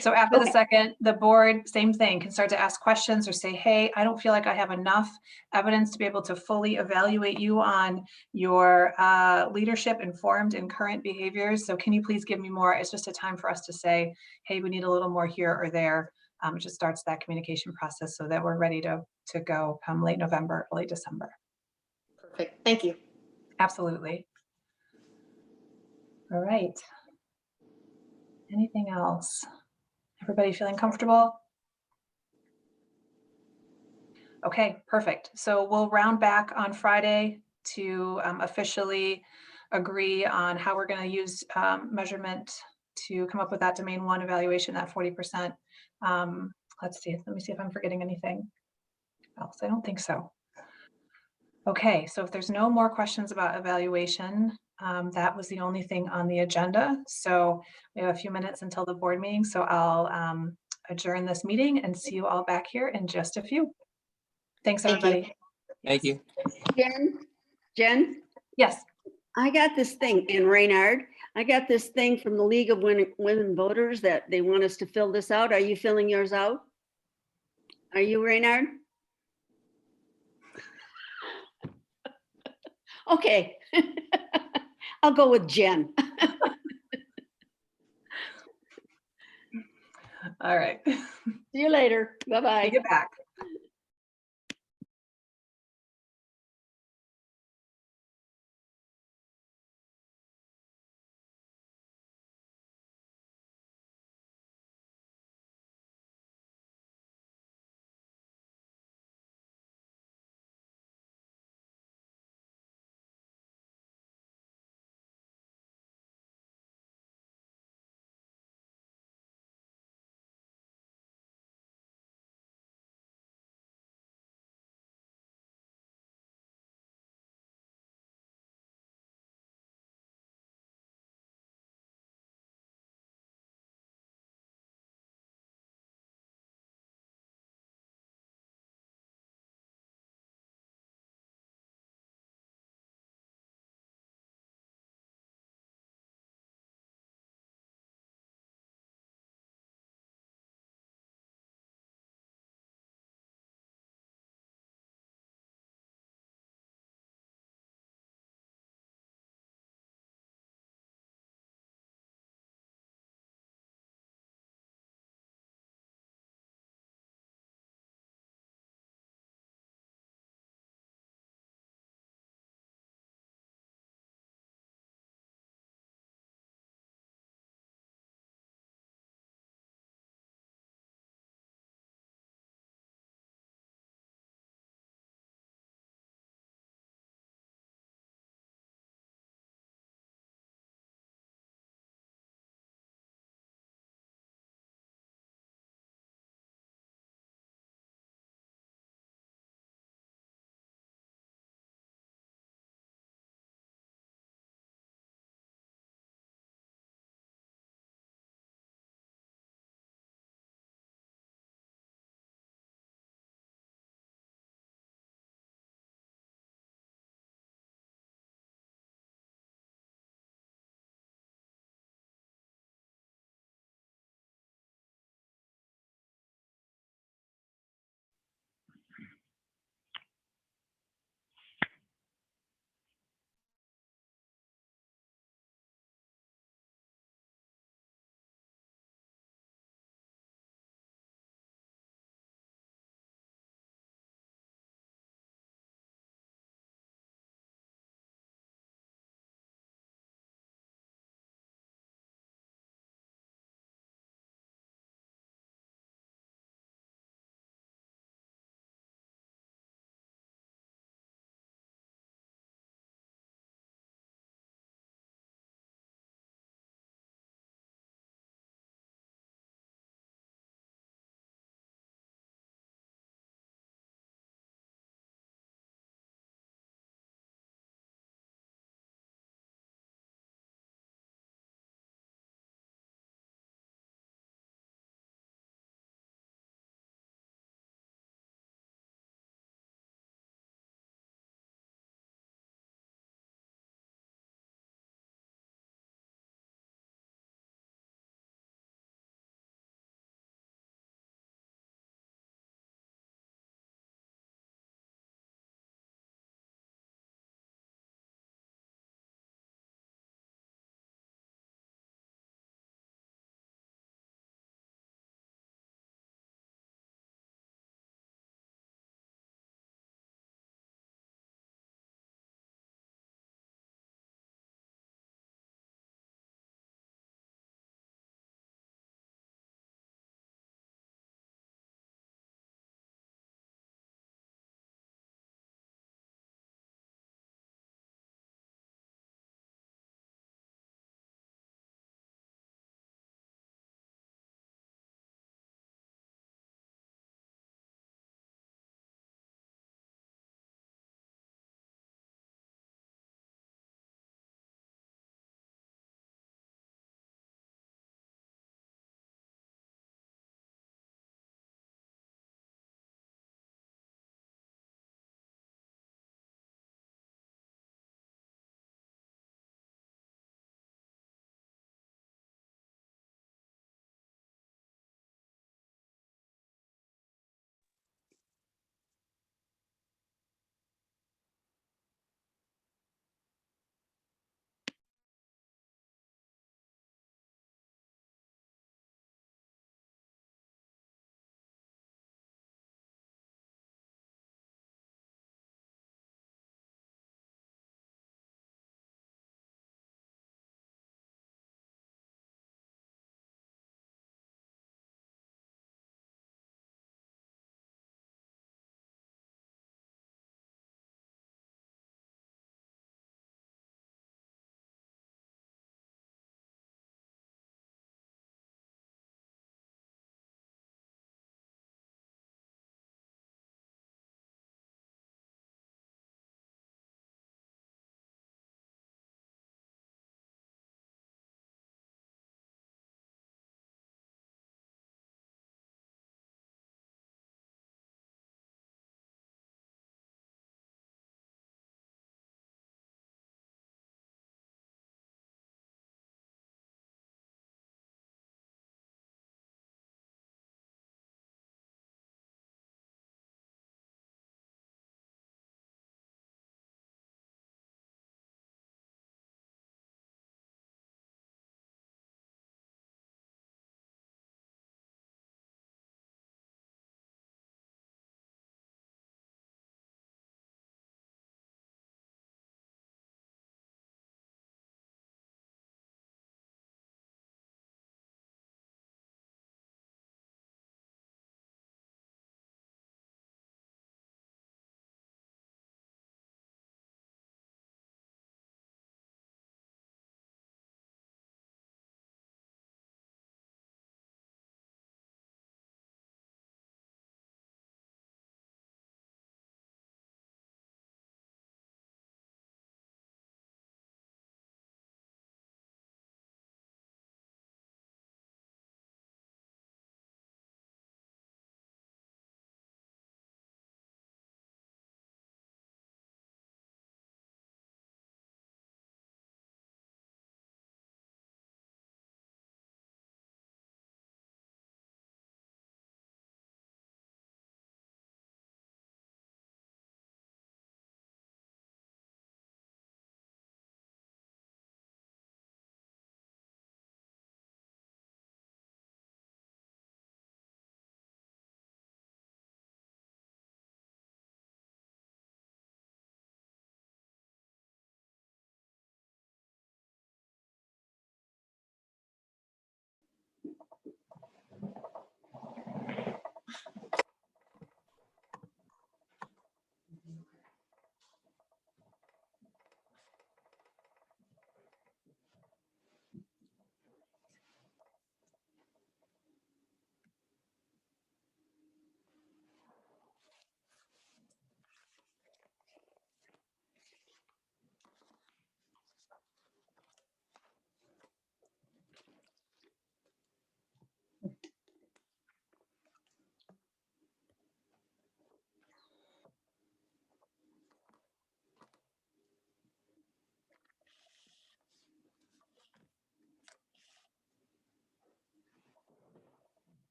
So after the Okay. second, the board, same thing, can start to ask questions or say, hey, I don't feel like I have enough evidence to be able to fully evaluate you on your leadership, informed and current behaviors. So can you please give me more? It's just a time for us to say, hey, we need a little more here or there. It just starts that communication process so that we're ready to go come late November, early December. Perfect, thank you. Absolutely. All right. Anything else? Everybody feeling comfortable? Okay, perfect. So we'll round back on Friday to officially agree on how we're going to use measurement to come up with that domain one evaluation, that 40%. Let's see, let me see if I'm forgetting anything else. I don't think so. Okay, so if there's no more questions about evaluation, that was the only thing on the agenda. So we have a few minutes until the board meeting. So I'll adjourn this meeting and see you all back here in just a few. Thanks, Thank you. everybody. Thank Yes. you. Jen, Yes. I got this thing, and Reynard, I got this thing from the League of Women Voters that they want us to fill this out. Are you filling yours out? Are you, Reynard? Okay. I'll go with Jen. All right. See you later. Bye-bye. Get back.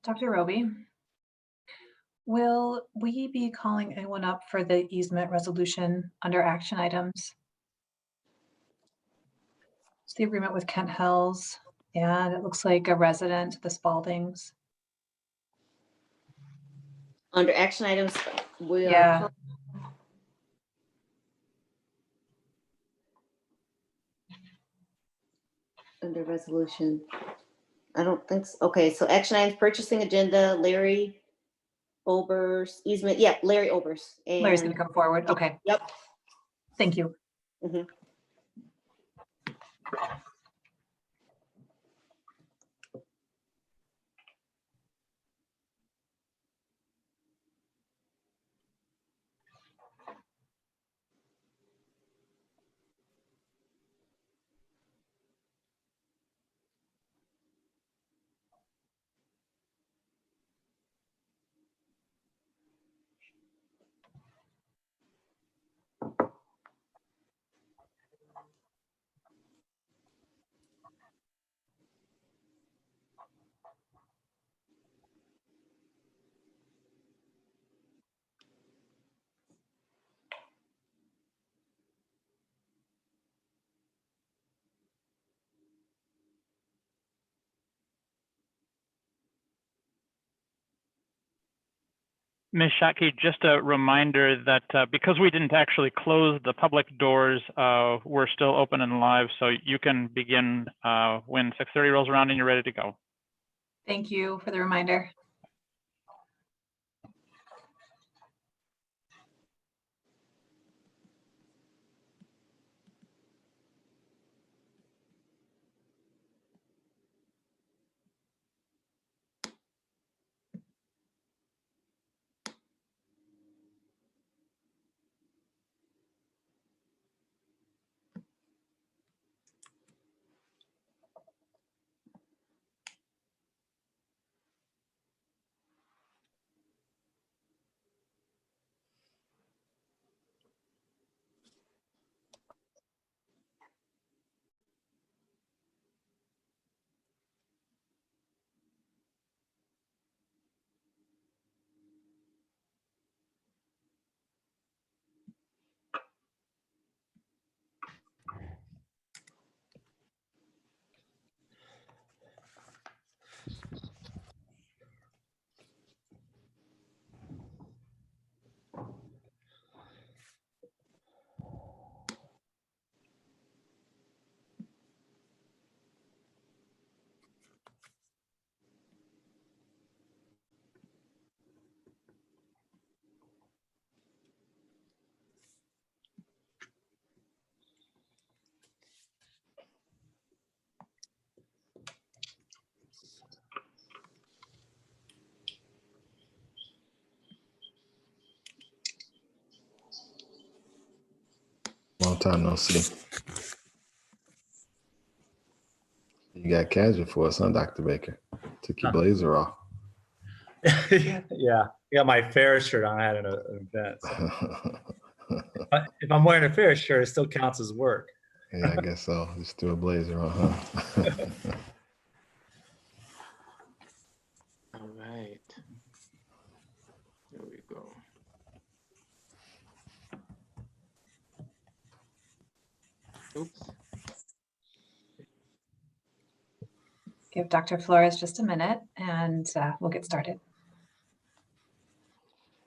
Dr. Roby, will we be calling anyone up for the easement resolution under action items? It's the agreement with Kent Hills, and it looks like a resident, the Spaldings. Under action items, we Yeah. are. Under resolution. I don't think so. Okay, so action items, purchasing agenda, Larry Obers, easement, yeah, Larry Obers. Larry's gonna come forward. Okay, Yep. thank you. Mhm. Ms. Shockey, just a reminder that because we didn't actually close the public doors, we're still open and live, so you can begin when 6:30 rolls around and you're ready to go. Thank you for the reminder. Long time no see. You got casual for us, huh, Dr. Baker? Took your blazer off. Yeah, my Ferris shirt on. I had an event. So. If I'm wearing a Ferris shirt, it still counts as work. Yeah, I guess so. Just threw a blazer on, huh? All right. There we go. Oops. Give Dr. Flores just a minute and we'll get started.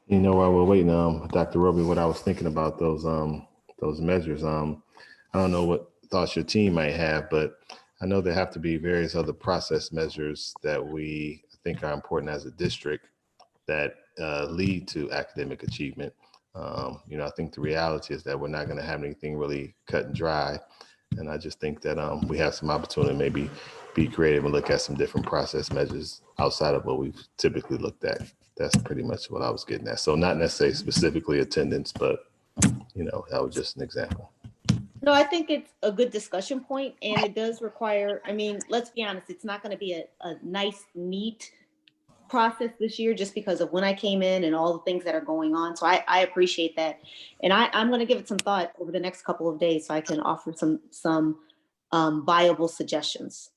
You know, while we're waiting, Dr. Roby, what I was thinking about those measures. I don't know what thoughts your team might have, but I know there have to be various other process measures that we think are important as a district that lead to academic achievement. You know, I think the reality is that we're not going to have anything really cut and dry. And I just think that we have some opportunity to maybe be creative and look at some different process measures outside of what we've typically looked at. That's pretty much what I was getting at. So not necessarily specifically attendance, but, you know, that was just an example. No, I think it's a good discussion point, and it does require, I mean, let's be honest, it's not going to be a nice, neat process this year just because of when I came in and all the things that are going on. So I appreciate that. And I'm going to give it some thought over the next couple of days so I can offer some viable suggestions.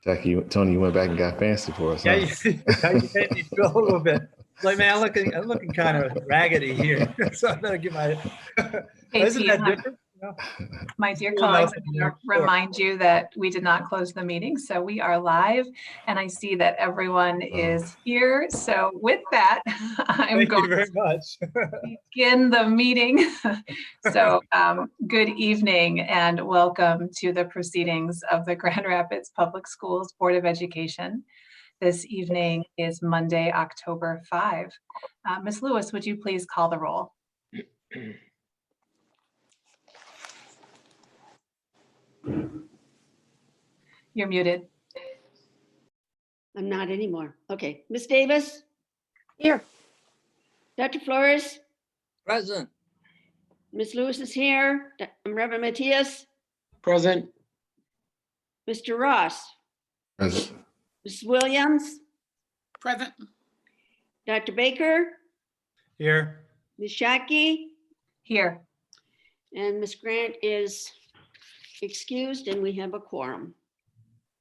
Jackie, Tony, you went back and got fancy for us, Yeah, huh? you made me feel a little bit like, man, I'm looking kind of raggedy here. So I better get my, isn't that different? You know? My dear Everyone else colleagues, in I there. want to remind you that we did not close the meeting, so we are live, and I see that everyone is here. So with that, I'm Thank you going very to much. begin the meeting. So good evening and welcome to the proceedings of the Grand Rapids Public Schools Board of Education. This evening is Monday, October 5. Ms. Lewis, would you please call the roll? You're muted. I'm not anymore. Okay, Ms. Davis, Here. Dr. Flores, Present. Ms. Lewis is here, Reverend Matthias, Present. Mr. Ross, Present. Ms. Williams, Present. Dr. Baker, Here. Ms. Shockey, Here. and Ms. Grant is excused, and we have a quorum.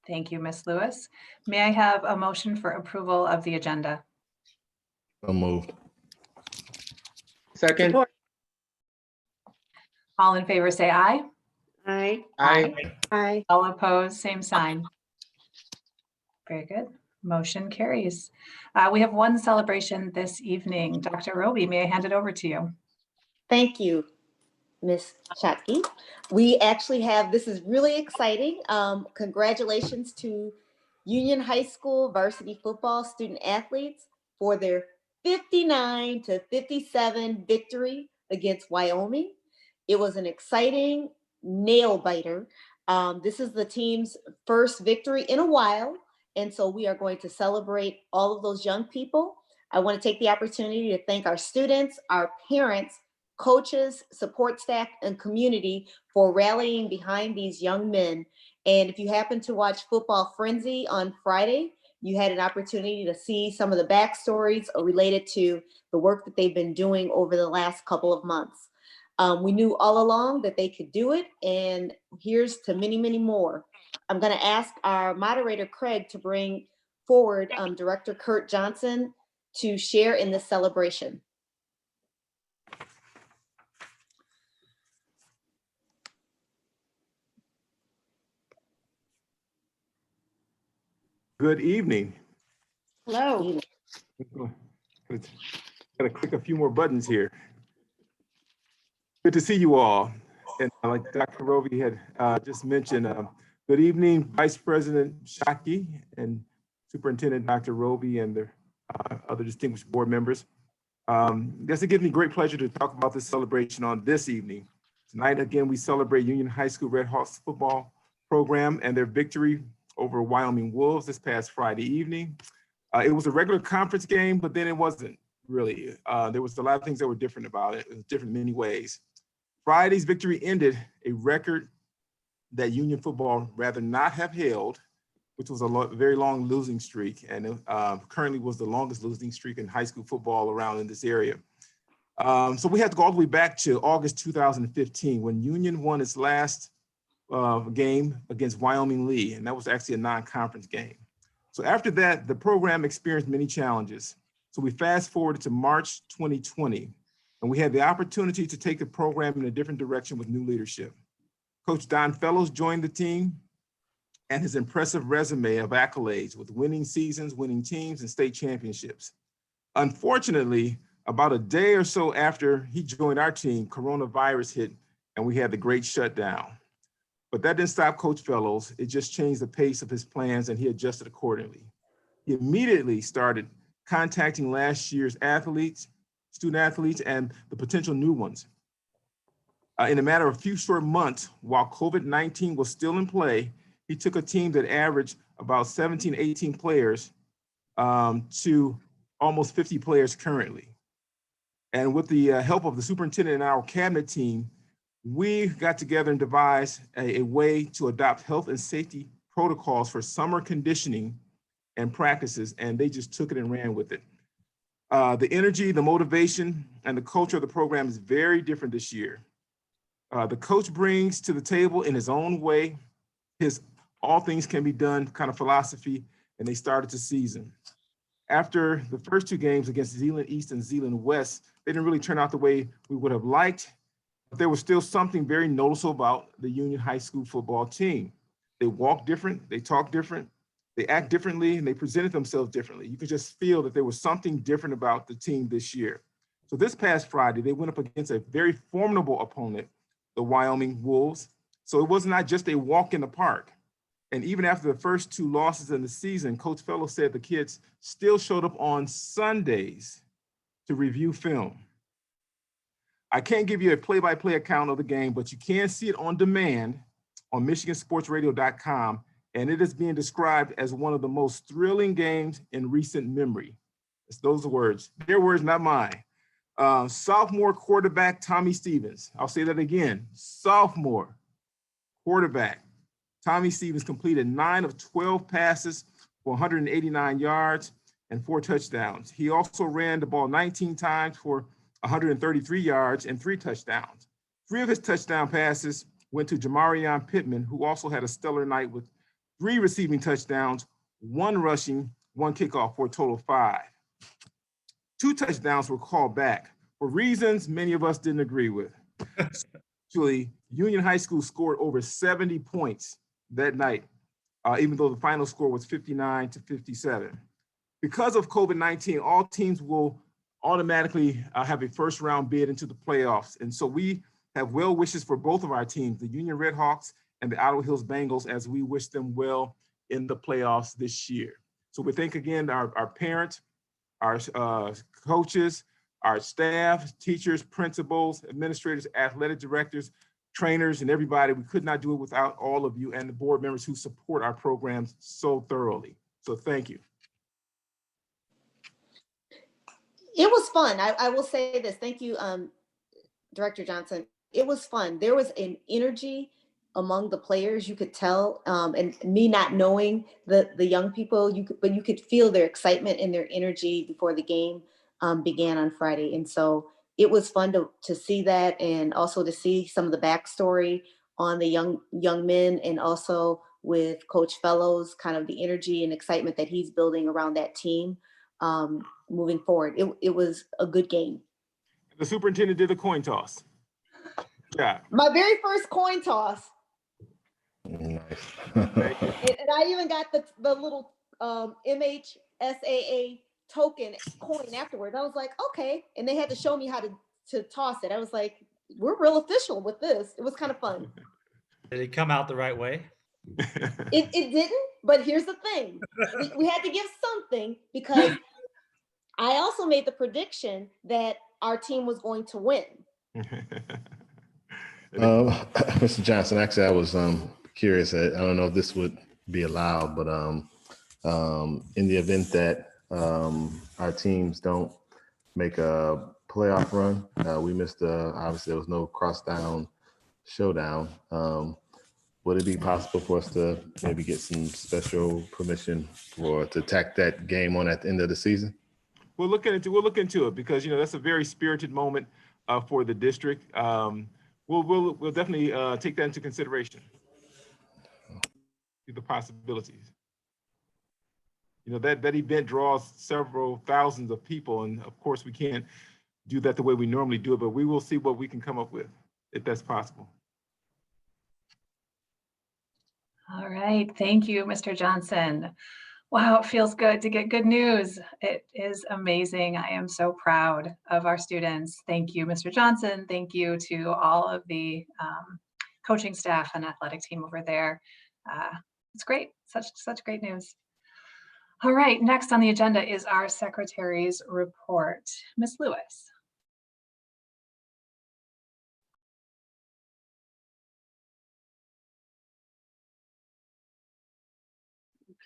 Thank you, Ms. Lewis. May I have a motion for approval of the agenda? So moved. Second. Support. All in favor, say aye. Aye. Aye. Aye. All opposed, same sign. Very good. Motion carries. We have one celebration this evening. Dr. Roby, may I hand it over to you? Thank you, Ms. Chotke. We actually have, this is really exciting. Congratulations to Union High School varsity football student athletes for their 59-57 victory against Wyoming. It was an exciting nail biter. This is the team's first victory in a while. And so we are going to celebrate all of those young people. I want to take the opportunity to thank our students, our parents, coaches, support staff, and community for rallying behind these young men. And if you happen to watch Football Frenzy on Friday, you had an opportunity to see some of the backstories related to the work that they've been doing over the last couple of months. We knew all along that they could do it, and here's to many, many more. I'm going to ask our moderator, Craig, to bring forward Director Kurt Johnson to share in this celebration. Good evening. Hello. Gotta click a few more buttons here. Good to see you all. And like Dr. Roby had just mentioned, good evening, Vice President Shockey and Superintendent Dr. Roby and the other distinguished board members. It gives me great pleasure to talk about this celebration on this evening. Tonight, again, we celebrate Union High School Red Hawks football program and their victory over Wyoming Wolves this past Friday evening. It was a regular conference game, but then it wasn't really. There was a lot of things that were different about it. It was different in many ways. Friday's victory ended a record that Union football rather not have held, which was a very long losing streak, and currently was the longest losing streak in high school football around in this area. So we had to go all the way back to August 2015 when Union won its last game against Wyoming Lee, and that was actually a non-conference game. So after that, the program experienced many challenges. So we fast forwarded to March 2020, and we had the opportunity to take the program in a different direction with new leadership. Coach Don Fellows joined the team, and his impressive resume of accolades with winning seasons, winning teams, and state championships. Unfortunately, about a day or so after he joined our team, coronavirus hit, and we had the great shutdown. But that didn't stop Coach Fellows. It just changed the pace of his plans, and he adjusted accordingly. He immediately started contacting last year's athletes, student athletes, and the potential new ones. In a matter of a few short months, while COVID-19 was still in play, he took a team that averaged about 17, 18 players to almost 50 players currently. And with the help of the superintendent and our cabinet team, we got together and devised a way to adopt health and safety protocols for summer conditioning and practices, and they just took it and ran with it. The energy, the motivation, and the culture of the program is very different this year. The coach brings to the table in his own way his all things can be done kind of philosophy, and they started the season. After the first two games against Zeeland East and Zeeland West, they didn't really turn out the way we would have liked, but there was still something very noticeable about the Union High School football team. They walk different, they talk different, they act differently, and they presented themselves differently. You could just feel that there was something different about the team this year. So this past Friday, they went up against a very formidable opponent, the Wyoming Wolves. So it was not just a walk in the park. And even after the first two losses in the season, Coach Fellow said the kids still showed up on Sundays to review film. I can't give you a play-by-play account of the game, but you can see it on demand on MichiganSportsRadio.com, and it is being described as one of the most thrilling games in recent memory. It's those words, their words, not mine. Sophomore quarterback Tommy Stevens. I'll say that again. Sophomore quarterback Tommy Stevens completed 9 of 12 passes for 189 yards and 4 touchdowns. He also ran the ball 19 times for 133 yards and 3 touchdowns. 3 of his touchdown passes went to Jamarion Pittman, who also had a stellar night with 3 receiving touchdowns, 1 rushing, 1 kickoff for a total of 5. 2 touchdowns were called back for reasons many of us didn't agree with. Actually, Union High School scored over 70 points that night, even though the final score was 59-57. Because of COVID-19, all teams will automatically have a first round bid into the playoffs. And so we have well wishes for both of our teams, the Union Redhawks and the Ottawa Hills Bengals, as we wish them well in the playoffs this year. So we thank again our parents, our coaches, our staff, teachers, principals, administrators, athletic directors, trainers, and everybody. We could not do it without all of you and the board members who support our programs so thoroughly. So thank you. It was fun. I will say this. Thank you, Director Johnson. It was fun. There was an energy among the players, you could tell, and me not knowing the young people, but you could feel their excitement and their energy before the game began on Friday. And so it was fun to see that, and also to see some of the backstory on the young men, and also with Coach Fellows, kind of the energy and excitement that he's building around that team moving forward. It was a good game. The superintendent did a coin toss. Yeah. My very first coin toss. Nice. And I even got the little MHSAA token coin afterwards. I was like, okay. And they had to show me how to toss it. I was like, we're real official with this. It was kind of fun. Did it come out the right way? It didn't, but here's the thing. We had to give something, because I also made the prediction that our team was going to win. Mr. Johnson, actually, I was curious. I don't know if this would be allowed, but in the event that our teams don't make a playoff run, we missed obviously there was no cross-down showdown. Would it be possible for us to maybe get some special permission to tack that game on at the end of the season? We'll look into it, because that's a very spirited moment for the district. We'll definitely take that into consideration. The possibilities. That event draws several thousands of people, and of course we can't do that the way we normally do it, but we will see what we can come up with, if that's possible. All right, thank you, Mr. Johnson. Wow, it feels good to get good news. It is amazing. I am so proud of our students. Thank you, Mr. Johnson. Thank you to all of the coaching staff and athletic team over there. It's great, such great news. All right, next on the agenda is our secretary's report. Ms. Lewis.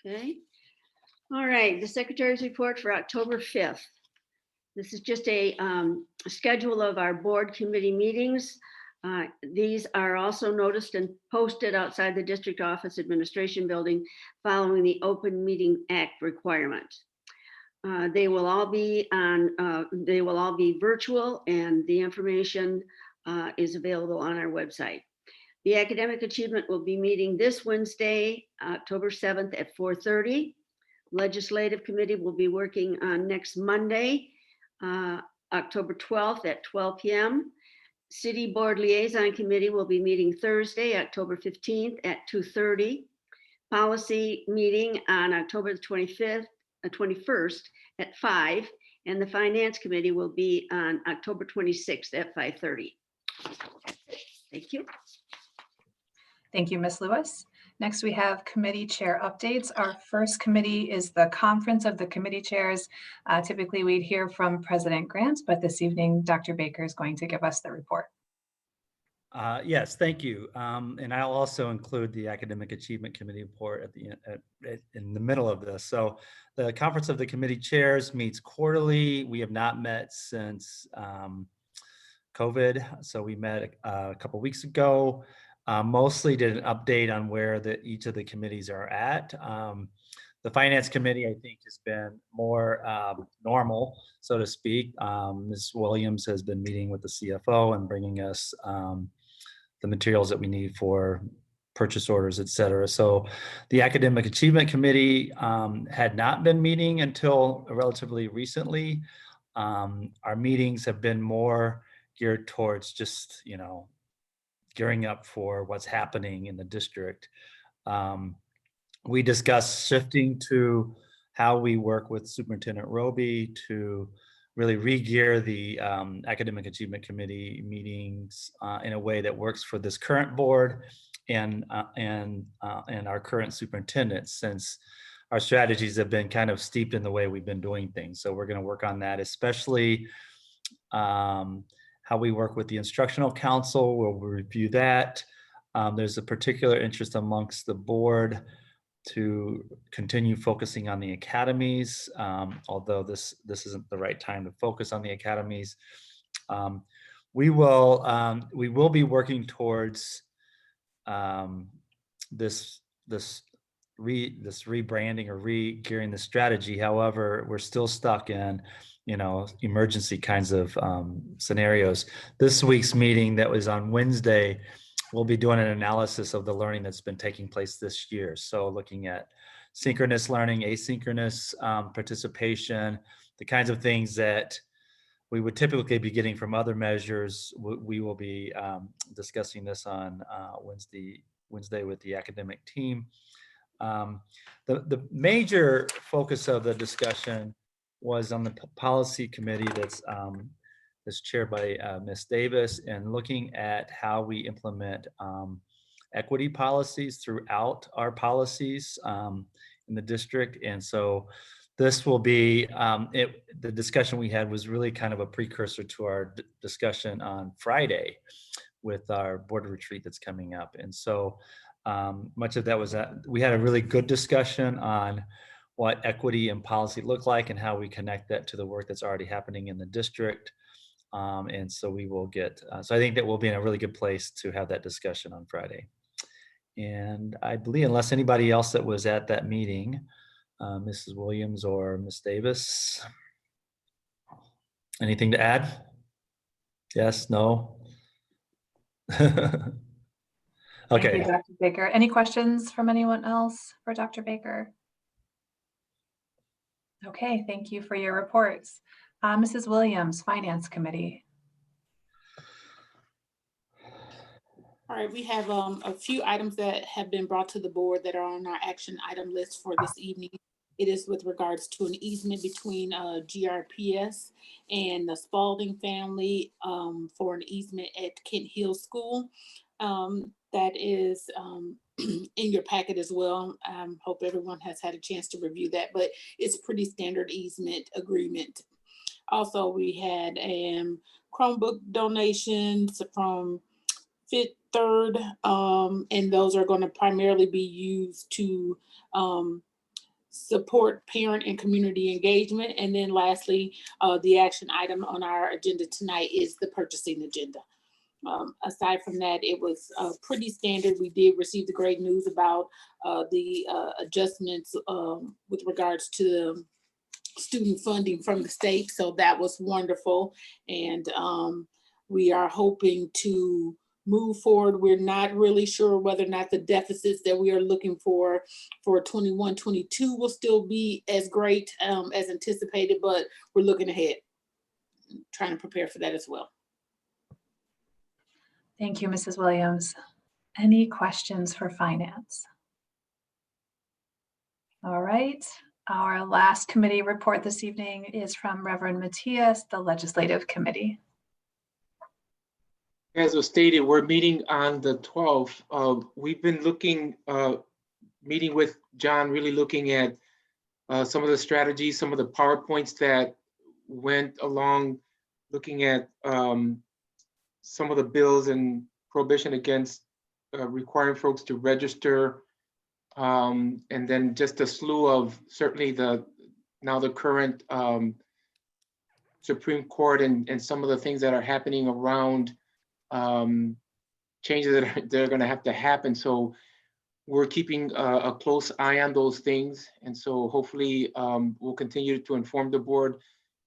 Okay. All right, the secretary's report for October 5th. This is just a schedule of our board committee meetings. These are also noticed and posted outside the district office administration building following the Open Meeting Act requirement. They will all be virtual, and the information is available on our website. The Academic Achievement will be meeting this Wednesday, October 7th at 4:30. Legislative Committee will be working on next Monday, October 12th at 12 p.m. City Board Liaison Committee will be meeting Thursday, October 15th at 2:30. Policy meeting on October the 21st at 5. And the Finance Committee will be on October 26th at 5:30. Thank you. Thank you, Ms. Lewis. Next, we have committee chair updates. Our first committee is the Conference of the Committee Chairs. Typically, we'd hear from President Grant, but this evening, Dr. Baker is going to give us the report. Yes, thank you. And I'll also include the Academic Achievement Committee report at the in the middle of this. So the Conference of the Committee Chairs meets quarterly. We have not met since COVID. So we met a couple weeks ago. Mostly did an update on where each of the committees are at. The Finance Committee, I think, has been more normal, so to speak. Ms. Williams has been meeting with the CFO and bringing us the materials that we need for purchase orders, et cetera. So the Academic Achievement Committee had not been meeting until relatively recently. Our meetings have been more geared towards just, gearing up for what's happening in the district. We discussed shifting to how we work with Superintendent Roby to really re-gear the Academic Achievement Committee meetings in a way that works for this current board and our current superintendent, since our strategies have been kind of steeped in the way we've been doing things. So we're going to work on that, especially how we work with the instructional council. We'll review that. There's a particular interest amongst the board to continue focusing on the academies, although this isn't the right time to focus on the academies. We will be working towards this rebranding or re-gearing the strategy. However, we're still stuck in emergency kinds of scenarios. This week's meeting that was on Wednesday, we'll be doing an analysis of the learning that's been taking place this year. So looking at synchronous learning, asynchronous participation, the kinds of things that we would typically be getting from other measures. We will be discussing this on Wednesday with the academic team. The major focus of the discussion was on the policy committee that's chaired by Ms. Davis, and looking at how we implement equity policies throughout our policies in the district. And so this will be, the discussion we had was really kind of a precursor to our discussion on Friday with our board retreat that's coming up. And so much of that was we had a really good discussion on what equity and policy look like and how we connect that to the work that's already happening in the district. And so we will get, so I think that we'll be in a really good place to have that discussion on Friday. And I believe, unless anybody else that was at that meeting, Mrs. Williams or Ms. Davis, anything to add? Yes, no? Thank Okay. you, Dr. Baker. Any questions from anyone else for Dr. Baker? Okay, thank you for your reports. Mrs. Williams, Finance Committee. All right, we have a few items that have been brought to the board that are on our action item list for this evening. It is with regards to an easement between GRPS and the Spalding family for an easement at Kent Hill School. That is in your packet as well. Hope everyone has had a chance to review that, but it's pretty standard easement agreement. Also, we had Chromebook donations from Fifth Third, and those are going to primarily be used to support parent and community engagement. And then lastly, the action item on our agenda tonight is the purchasing agenda. Aside from that, it was pretty standard. We did receive the great news about the adjustments with regards to the student funding from the state. So that was wonderful. And we are hoping to move forward. We're not really sure whether or not the deficits that we are looking for 21-22 will still be as great as anticipated, but we're looking ahead, trying to prepare for that as well. Thank you, Mrs. Williams. Any questions for finance? All right. Our last committee report this evening is from Reverend Matias, the Legislative Committee. As was stated, we're meeting on the 12th. We've been looking, meeting with John, really looking at some of the strategies, some of the PowerPoints that went along, looking at some of the bills and prohibition against requiring folks to register, and then just a slew of certainly the current Supreme Court and some of the things that are happening around changes that are going to have to happen. So we're keeping a close eye on those things, and so hopefully we'll continue to inform the board.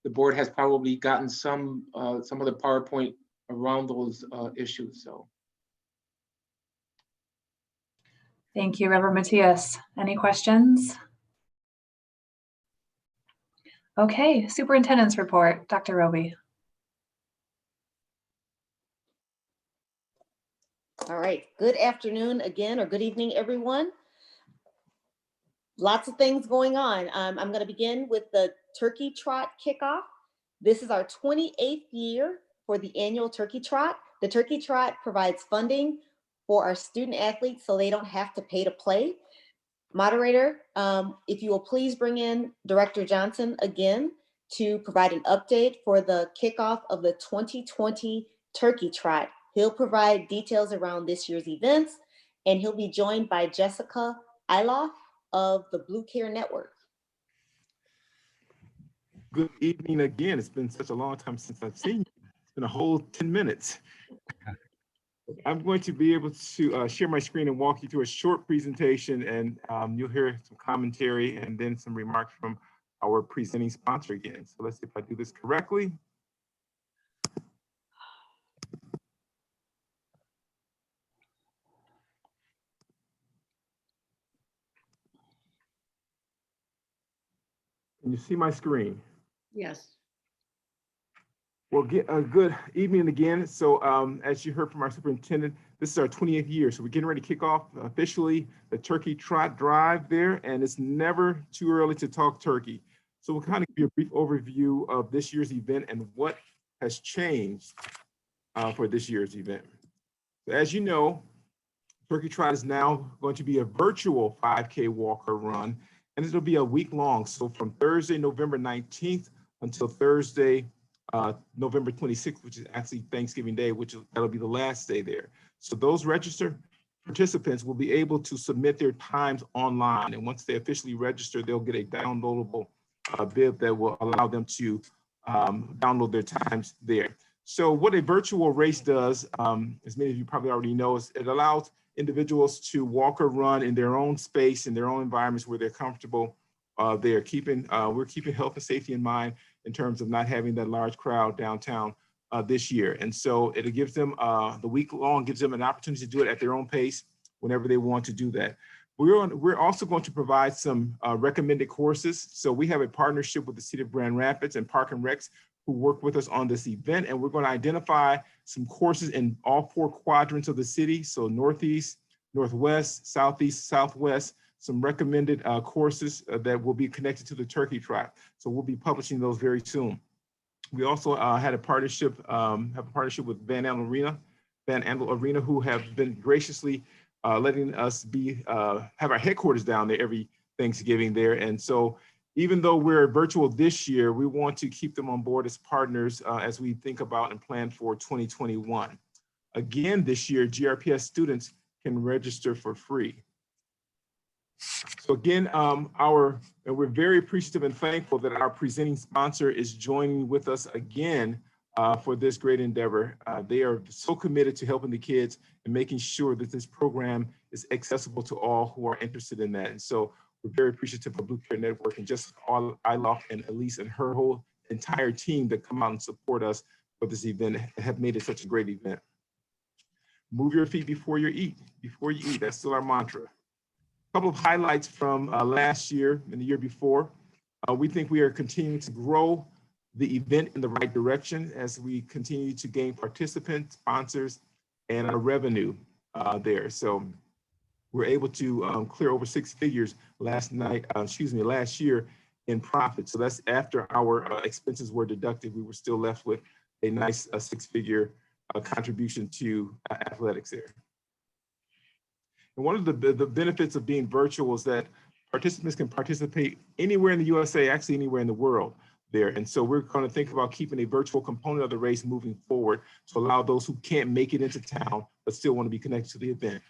The board has probably gotten some of the PowerPoint around those issues. So. Thank you, Reverend Matias. Any questions? Okay, Superintendent's report, Dr. Roby. All right, good afternoon again, or good evening, everyone. Lots of things going on. I'm going to begin with the Turkey Trot kickoff. This is our 28th year for the annual Turkey Trot. The Turkey Trot provides funding for our student athletes so they don't have to pay to play. Moderator, if you will please bring in Director Johnson again to provide an update for the kickoff of the 2020 Turkey Trot. He'll provide details around this year's events, and he'll be joined by Jessica Iloff of the Blue Care Network. Good evening again. It's been such a long time since I've seen you. It's been a whole 10 minutes. I'm going to be able to share my screen and walk you through a short presentation, and you'll hear some commentary and then some remarks from our presenting sponsor again. So let's see if I do this correctly. Can you see my screen? Yes. Well, good evening again. So as you heard from our superintendent, this is our 28th year. So we're getting ready to kick off officially the Turkey Trot Drive there, and it's never too early to talk turkey. So we'll kind of give you a brief overview of this year's event and what has changed for this year's event. So as you know, Turkey Trot is now going to be a virtual 5K walk or run, and it'll be a week long. So from Thursday, November 19th until Thursday, November 26th, which is actually Thanksgiving Day, that'll be the last day there. So those registered participants will be able to submit their times online. And once they officially register, they'll get a downloadable bib that will allow them to download their times there. So what a virtual race does, as many of you probably already know, is it allows individuals to walk or run in their own space, in their own environments where they're comfortable. We're keeping health and safety in mind in terms of not having that large crowd downtown this year. And so it gives them, the week long gives them an opportunity to do it at their own pace whenever they want to do that. We're also going to provide some recommended courses. So we have a partnership with the City of Grand Rapids and Park and Recs who work with us on this event. And we're going to identify some courses in all 4 quadrants of the city. So Northeast, Northwest, Southeast, Southwest, some recommended courses that will be connected to the Turkey Trot. So we'll be publishing those very soon. We also had a partnership, with Van Andel Arena, who have been graciously letting us have our headquarters down there every Thanksgiving there. And so even though we're virtual this year, we want to keep them on board as partners as we think about and plan for 2021. Again, this year, GRPS students can register for free. So again, we're very appreciative and thankful that our presenting sponsor is joining with us again for this great endeavor. They are so committed to helping the kids and making sure that this program is accessible to all who are interested in that. And so we're very appreciative of Blue Care Network and just all Iloff and Elise and her whole entire team that come out and support us for this event and have made it such a great event. move your feet before you eat. Before you eat, that's still our mantra. A couple of highlights from last year and the year before. We think we are continuing to grow the event in the right direction as we continue to gain participants, sponsors, and our revenue there. So we're able to clear over 6 figures last year in profit. So that's after our expenses were deducted. We were still left with a nice 6-figure contribution to athletics there. And one of the benefits of being virtual is that participants can participate anywhere in the USA, actually anywhere in the world there. And so we're going to think about keeping a virtual component of the race moving forward to allow those who can't make it into town, but still want to be connected to the event.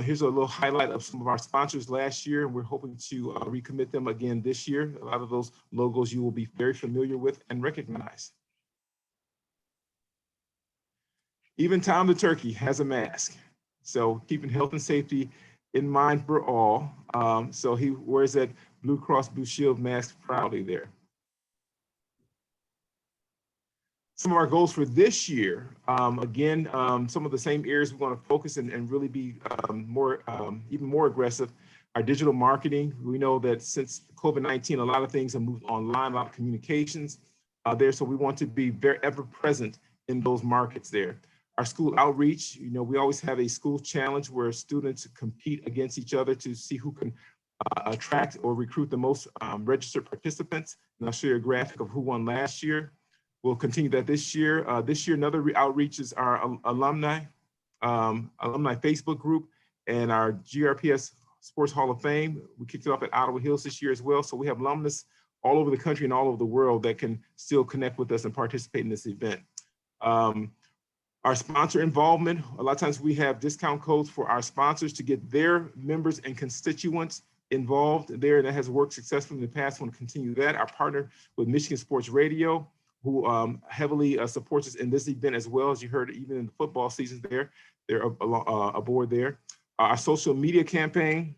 Here's a little highlight of some of our sponsors last year, and we're hoping to recommit them again this year. A lot of those logos you will be very familiar with and recognize. Even Tom the Turkey has a mask. So keeping health and safety in mind for all. So he wears that Blue Cross Blue Shield mask proudly there. Some of our goals for this year, again, some of the same areas we want to focus and really be even more aggressive. Our digital marketing, we know that since COVID-19, a lot of things have moved online, a lot of communications there. So we want to be very ever present in those markets there. Our school outreach, we always have a school challenge where students compete against each other to see who can attract or recruit the most registered participants. And I'll show you a graphic of who won last year. We'll continue that this year. Another outreach is our alumni Facebook group and our GRPS Sports Hall of Fame. We kicked it off at Ottawa Hills this year as well. So we have alumnus all over the country and all over the world that can still connect with us and participate in this event. Our sponsor involvement, a lot of times we have discount codes for our sponsors to get their members and constituents involved there, and that has worked successfully in the past. I want to continue that. Our partner with Michigan Sports Radio, who heavily supports us in this event as well, as you heard, even in the football seasons there, they're aboard there. Our social media campaign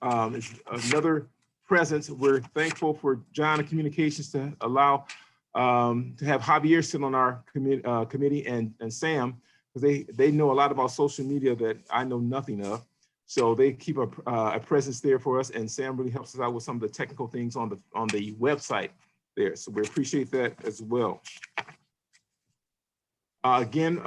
is another presence. We're thankful for John and Communications to allow to have Javier sit on our committee and Sam, because they know a lot about social media that I know nothing of. So they keep a presence there for us, and Sam really helps us out with some of the technical things on the website there. So we appreciate that as well. Again,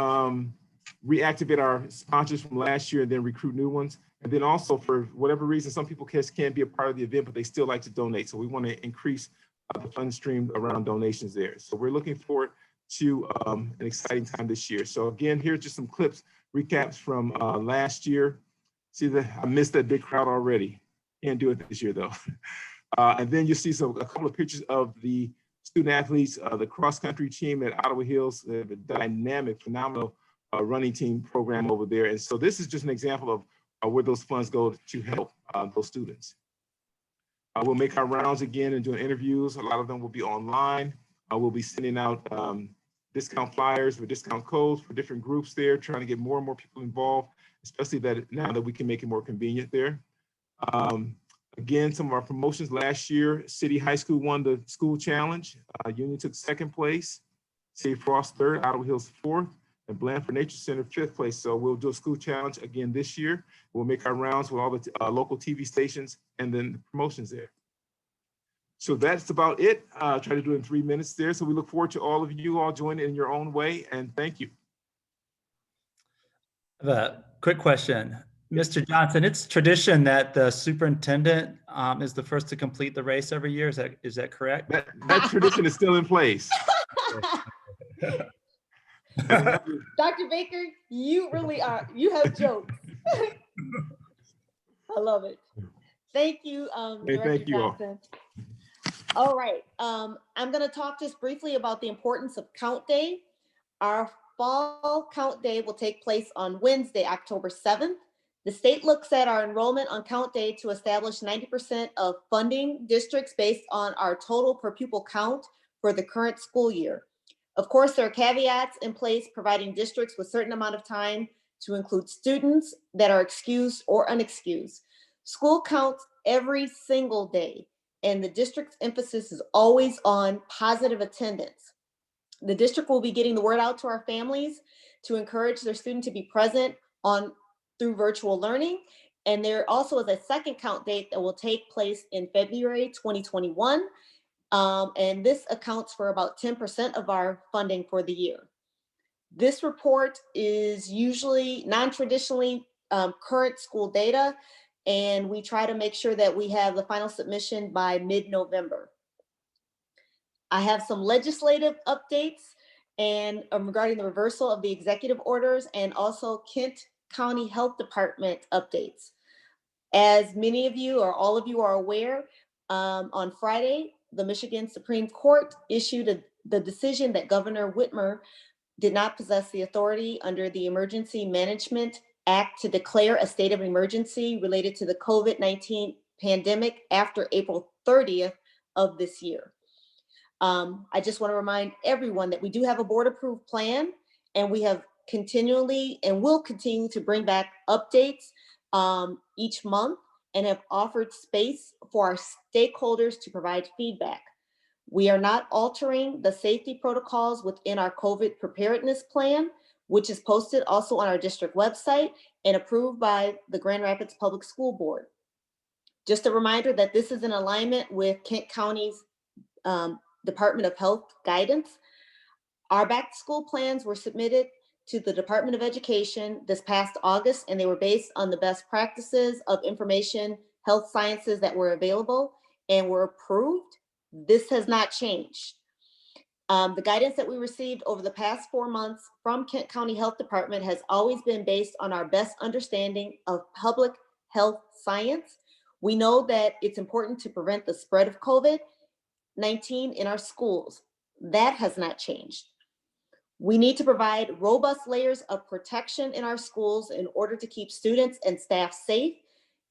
reactivate our sponsors from last year and then recruit new ones. And then also, for whatever reason, some people can't be a part of the event, but they still like to donate. So we want to increase the fund stream around donations there. So we're looking forward to an exciting time this year. So again, here's just some recaps from last year. See that I missed that big crowd already. Can't do it this year though. And then you see a couple of pictures of the student athletes, the cross-country team at Ottawa Hills, the dynamic, phenomenal running team program over there. And so this is just an example of where those funds go to help those students. We'll make our rounds again and doing interviews. A lot of them will be online. We'll be sending out discount flyers with discount codes for different groups there, trying to get more and more people involved, especially now that we can make it more convenient there. Again, some of our promotions last year, City High School won the school challenge. Union took 2nd place, St. Frost 3rd, Ottawa Hills 4th, and Blandford Nature Center 5th place. So we'll do a school challenge again this year. We'll make our rounds with all the local TV stations and then the promotions there. So that's about it. Try to do it in 3 minutes there. So we look forward to all of you all joining in your own way, and thank you. I have a quick question. Mr. Johnson, it's tradition that the superintendent is the first to complete the race every year. Is that correct? That tradition is still in place. Dr. Baker, you really are. You have jokes. I love it. Thank you, Thank you all. All right. I'm going to talk just briefly about the importance of Count Day. Our fall Count Day will take place on Wednesday, October 7th. The state looks at our enrollment on Count Day to establish 90% of funding districts based on our total per pupil count for the current school year. Of course, there are caveats in place providing districts with a certain amount of time to include students that are excused or unexcused. School counts every single day, and the district's emphasis is always on positive attendance. The district will be getting the word out to our families to encourage their student to be present through virtual learning. And there also is a second count date that will take place in February 2021. And this accounts for about 10% of our funding for the year. This report is usually non-traditionally current school data, and we try to make sure that we have the final submission by mid-November. I have some legislative updates and regarding the reversal of the executive orders, and also Kent County Health Department updates. As many of you or all of you are aware, on Friday, the Michigan Supreme Court issued the decision that Governor Whitmer did not possess the authority under the Emergency Management Act to declare a state of emergency related to the COVID-19 pandemic after April 30th of this year. I just want to remind everyone that we do have a board approved plan, and we have continually and will continue to bring back updates each month, and have offered space for our stakeholders to provide feedback. We are not altering the safety protocols within our COVID preparedness plan, which is posted also on our district website and approved by the Grand Rapids Public School Board. Just a reminder that this is in alignment with Kent County's Department of Health guidance. Our back to school plans were submitted to the Department of Education this past August, and they were based on the best practices of information health sciences that were available and were approved. This has not changed. The guidance that we received over the past 4 months from Kent County Health Department has always been based on our best understanding of public health science. We know that it's important to prevent the spread of COVID-19 in our schools. That has not changed. We need to provide robust layers of protection in our schools in order to keep students and staff safe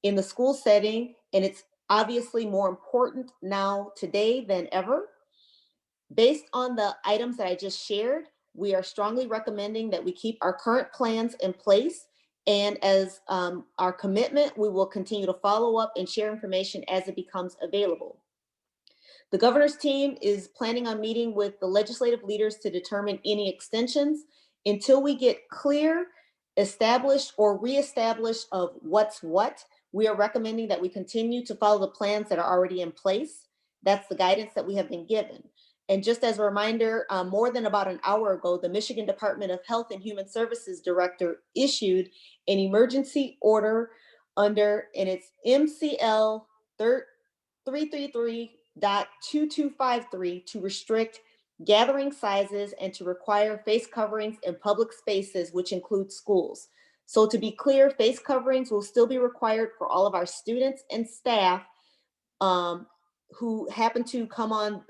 in the school setting, and it's obviously more important now today than ever. Based on the items that I just shared, we are strongly recommending that we keep our current plans in place, and as our commitment, we will continue to follow up and share information as it becomes available. The governor's team is planning on meeting with the legislative leaders to determine any extensions until we get clear, established or reestablished of what's what. We are recommending that we continue to follow the plans that are already in place. That's the guidance that we have been given. And just as a reminder, more than about an hour ago, the Michigan Department of Health and Human Services Director issued an emergency order and it's MCL 333.2253 to restrict gathering sizes and to require face coverings in public spaces, which include schools. So to be clear, face coverings will still be required for all of our students and staff who happen to come on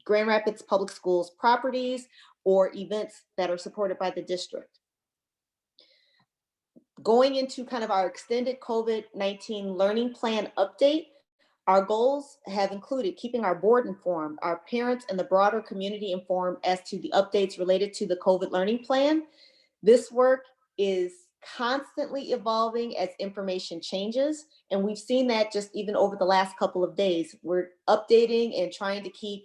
Grand Rapids Public Schools properties or events that are supported by the district. Going into kind of our extended COVID-19 learning plan update, our goals have included keeping our board informed, our parents and the broader community informed as to the updates related to the COVID learning plan. This work is constantly evolving as information changes, and we've seen that just even over the last couple of days. We're updating and trying to keep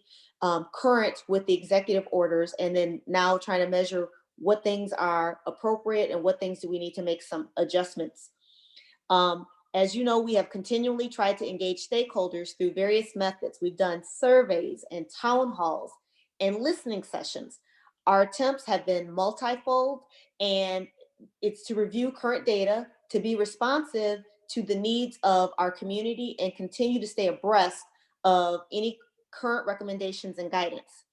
current with the executive orders, and then now trying to measure what things are appropriate and what things do we need to make some adjustments. As you know, we have continually tried to engage stakeholders through various methods. We've done surveys and town halls and listening sessions. Our attempts have been multifold, and it's to review current data, to be responsive to the needs of our community, and continue to stay abreast of any current recommendations and guidance.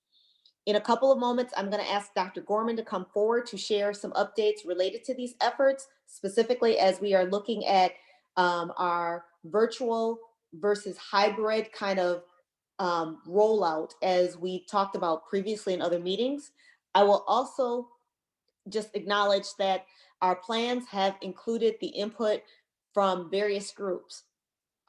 In a couple of moments, I'm going to ask Dr. Gorman to come forward to share some updates related to these efforts, specifically as we are looking at our virtual versus hybrid kind of rollout, as we talked about previously in other meetings. I will also just acknowledge that our plans have included the input from various groups,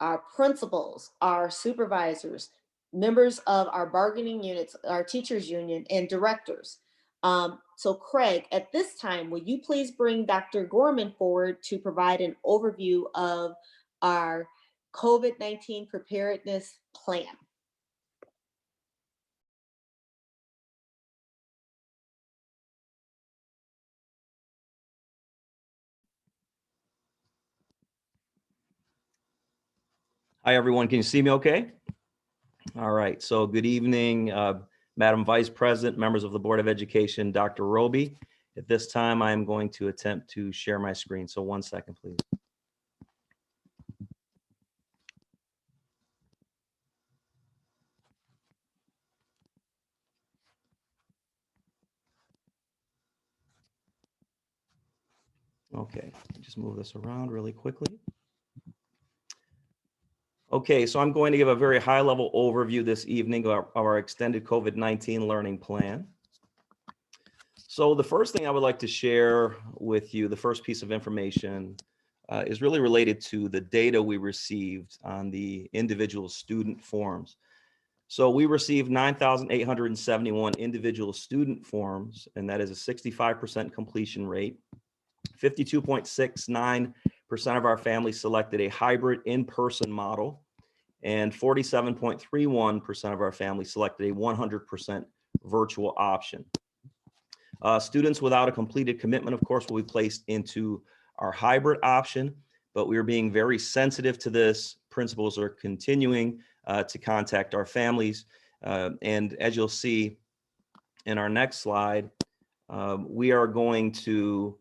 our principals, our supervisors, members of our bargaining units, our teachers union, and directors. So Craig, at this time, will you please bring Dr. Gorman forward to provide an overview of our COVID-19 preparedness plan? Hi, everyone. Can you see me okay? All right. So good evening, Madam Vice President, members of the Board of Education, Dr. Roby. At this time, I am going to attempt to share my screen. So 1 second, please. Okay, just move this around really quickly. Okay, so I'm going to give a very high-level overview this evening of our extended COVID-19 learning plan. So the first thing I would like to share with you, the first piece of information, is really related to the data we received on the individual student forms. So we received 9,871 individual student forms, and that is a 65% completion rate. 52.69% of our families selected a hybrid in-person model, and 47.31% of our families selected a 100% virtual option. Students without a completed commitment, of course, will be placed into our hybrid option, but we are being very sensitive to this. Principals are continuing to contact our families. And as you'll see in our next slide, we are going to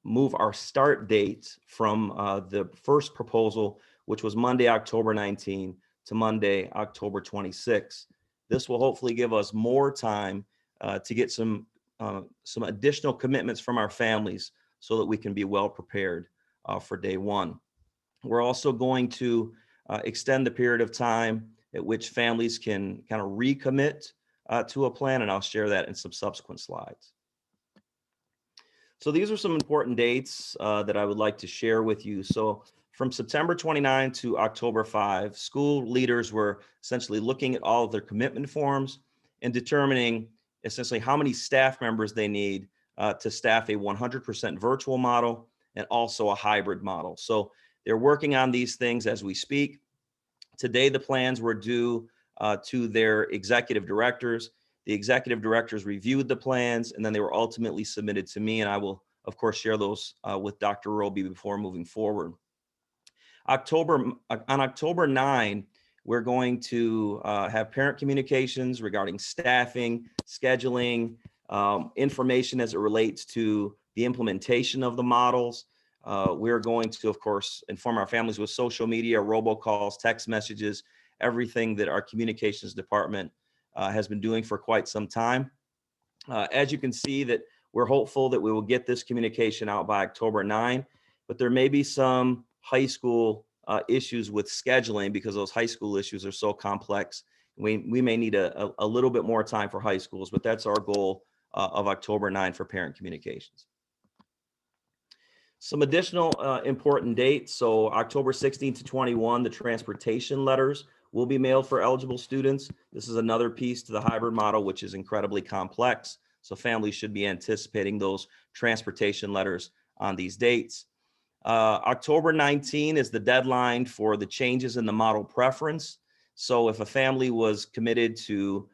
move our start date from the first proposal, which was Monday, October 19, to Monday, October 26. This will hopefully give us more time to get some additional commitments from our families so that we can be well prepared for day one. We're also going to extend the period of time at which families can kind of recommit to a plan, and I'll share that in some subsequent slides. So these are some important dates that I would like to share with you. So from September 29 to October 5, school leaders were essentially looking at all of their commitment forms and determining essentially how many staff members they need to staff a 100% virtual model and also a hybrid model. So they're working on these things as we speak. Today, the plans were due to their executive directors. The executive directors reviewed the plans, and then they were ultimately submitted to me, and I will, of course, share those with Dr. Roby before moving forward. On October 9, we're going to have parent communications regarding staffing, scheduling, information as it relates to the implementation of the models. We're going to, of course, inform our families with social media, robocalls, text messages, everything that our communications department has been doing for quite some time. As you can see, that we're hopeful that we will get this communication out by October 9, but there may be some high school issues with scheduling because those high school issues are so complex. We may need a little bit more time for high schools, but that's our goal of October 9 for parent communications. Some additional important dates. So October 16 to 21, the transportation letters will be mailed for eligible students. This is another piece to the hybrid model, which is incredibly complex. So families should be anticipating those transportation letters on these dates. October 19 is the deadline for the changes in the model preference. So if a family was committed to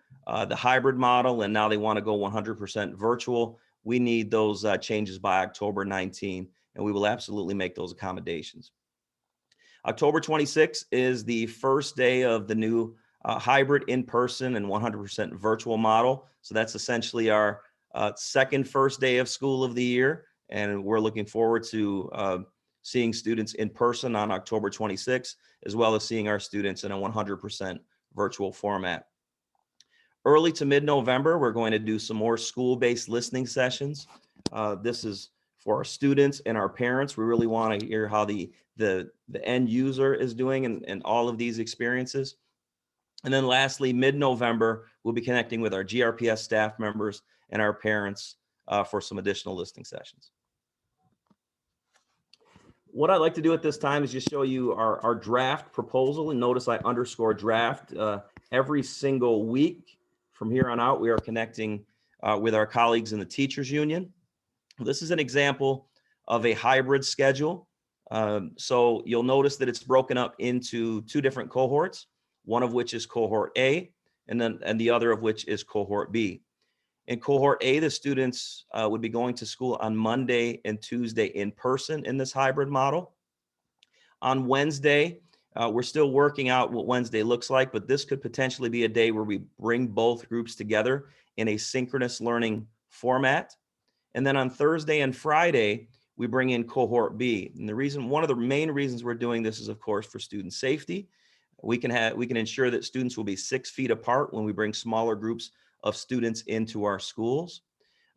the hybrid model and now they want to go 100% virtual, we need those changes by October 19, and we will absolutely make those accommodations. October 26 is the first day of the new hybrid in-person and 100% virtual model. So that's essentially our second first day of school of the year. And we're looking forward to seeing students in person on October 26, as well as seeing our students in a 100% virtual format. Early to mid-November, we're going to do some more school-based listening sessions. This is for our students and our parents. We really want to hear how the end user is doing and all of these experiences. And then lastly, mid-November, we'll be connecting with our GRPS staff members and our parents for some additional listening sessions. What I'd like to do at this time is just show you our draft proposal, and notice I underscore draft. Every single week from here on out, we are connecting with our colleagues in the teachers union. This is an example of a hybrid schedule. So you'll notice that it's broken up into two different cohorts, one of which is cohort A, and the other of which is cohort B. In cohort A, the students would be going to school on Monday and Tuesday in person in this hybrid model. On Wednesday, We're still working out what Wednesday looks like, but this could potentially be a day where we bring both groups together in a synchronous learning format. And then on Thursday and Friday, we bring in cohort B. And one of the main reasons we're doing this is, of course, for student safety. We can ensure that students will be 6 feet apart when we bring smaller groups of students into our schools.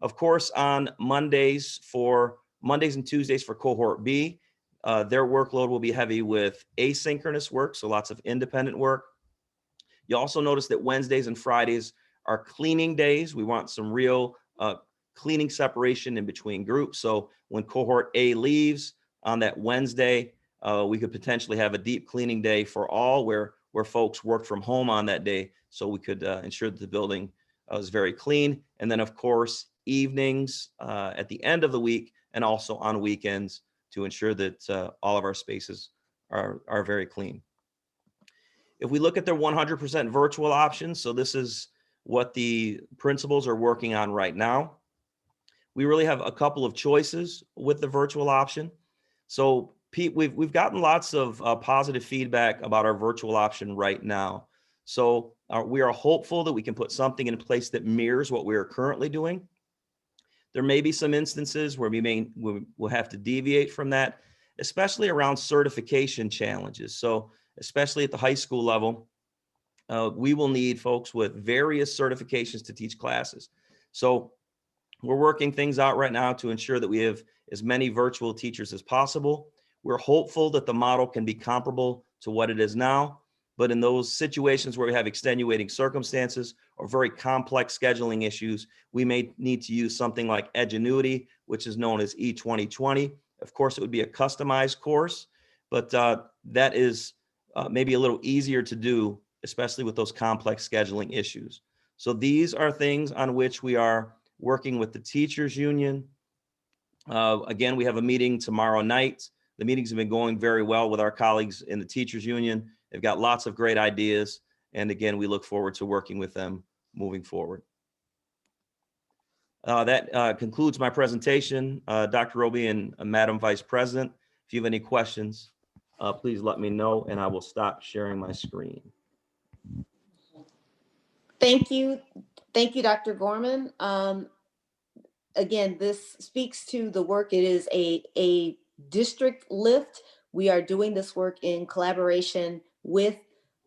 Of course, on Mondays and Tuesdays for cohort B, their workload will be heavy with asynchronous work, so lots of independent work. You also notice that Wednesdays and Fridays are cleaning days. We want some real cleaning separation in between groups. So when cohort A leaves on that Wednesday, we could potentially have a deep cleaning day for all where folks work from home on that day. So we could ensure that the building is very clean. And then of course, evenings at the end of the week and also on weekends to ensure that all of our spaces are very clean. If we look at their 100% virtual options, so this is what the principals are working on right now. We really have a couple of choices with the virtual option. So Pete, we've gotten lots of positive feedback about our virtual option right now. So we are hopeful that we can put something in place that mirrors what we are currently doing. There may be some instances where we'll have to deviate from that, especially around certification challenges. So especially at the high school level, we will need folks with various certifications to teach classes. So we're working things out right now to ensure that we have as many virtual teachers as possible. We're hopeful that the model can be comparable to what it is now, but in those situations where we have extenuating circumstances or very complex scheduling issues, we may need to use something like Edgenuity, which is known as E2020. Of course, it would be a customized course, but that is maybe a little easier to do, especially with those complex scheduling issues. So these are things on which we are working with the teachers union. Again, we have a meeting tomorrow night. The meetings have been going very well with our colleagues in the teachers union. They've got lots of great ideas. And again, we look forward to working with them moving forward. That concludes my presentation. Dr. Roby and Madam Vice President, if you have any questions, please let me know and I will stop sharing my screen. Thank you. Thank you, Dr. Gorman. Again, this speaks to the work. It is a district lift. We are doing this work in collaboration with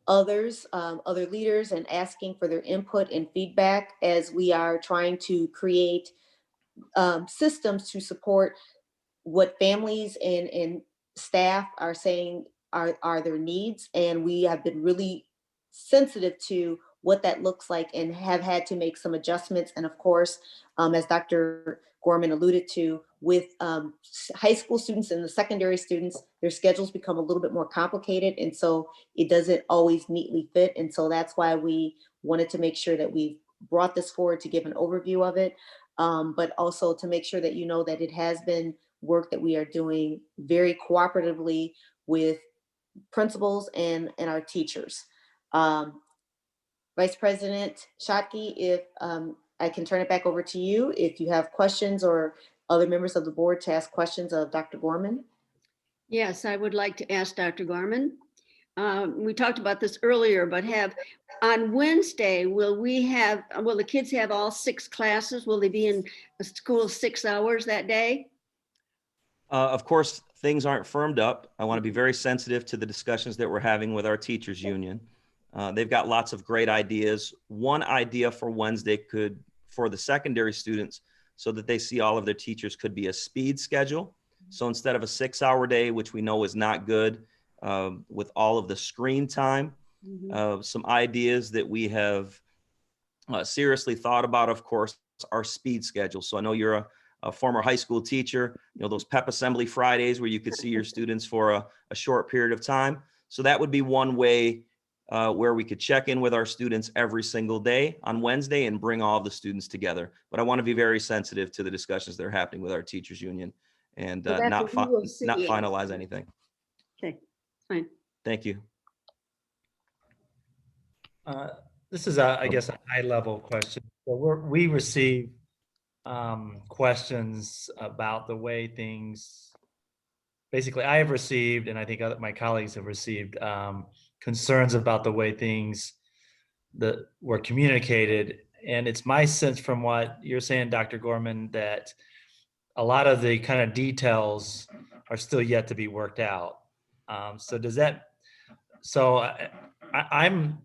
others, other leaders, and asking for their input and feedback as we are trying to create systems to support what families and staff are saying are their needs. And we have been really sensitive to what that looks like and have had to make some adjustments. And of course, as Dr. Gorman alluded to, with high school students and the secondary students, their schedules become a little bit more complicated. And so it doesn't always neatly fit. And so that's why we wanted to make sure that we brought this forward to give an overview of it, but also to make sure that you know that it has been work that we are doing very cooperatively with principals and our teachers. Vice President Schottky, if I can turn it back over to you, if you have questions or other members of the board to ask questions of Dr. Gorman. Yes, I would like to ask Dr. Gorman. We talked about this earlier, but on Wednesday, will the kids have all 6 classes? Will they be in school 6 hours that day? Of course, things aren't firmed up. I want to be very sensitive to the discussions that we're having with our teachers union. They've got lots of great ideas. One idea for Wednesday for the secondary students, so that they see all of their teachers, could be a speed schedule. So instead of a 6-hour day, which we know is not good with all of the screen time, some ideas that we have seriously thought about, of course, are speed schedules. So I know you're a former high school teacher, you know, those pep assembly Fridays where you could see your students for a short period of time. So that would be one way where we could check in with our students every single day on Wednesday and bring all of the students together. But I want to be very sensitive to the discussions that are happening with our teachers union and not finalize anything. Okay, fine. Thank you. This is, I guess, a high level question. So we receive questions about the way things basically I have received, and I think my colleagues have received, concerns about the way things that were communicated. And it's my sense from what you're saying, Dr. Gorman, that a lot of the kind of details are still yet to be worked out. So does that, so I'm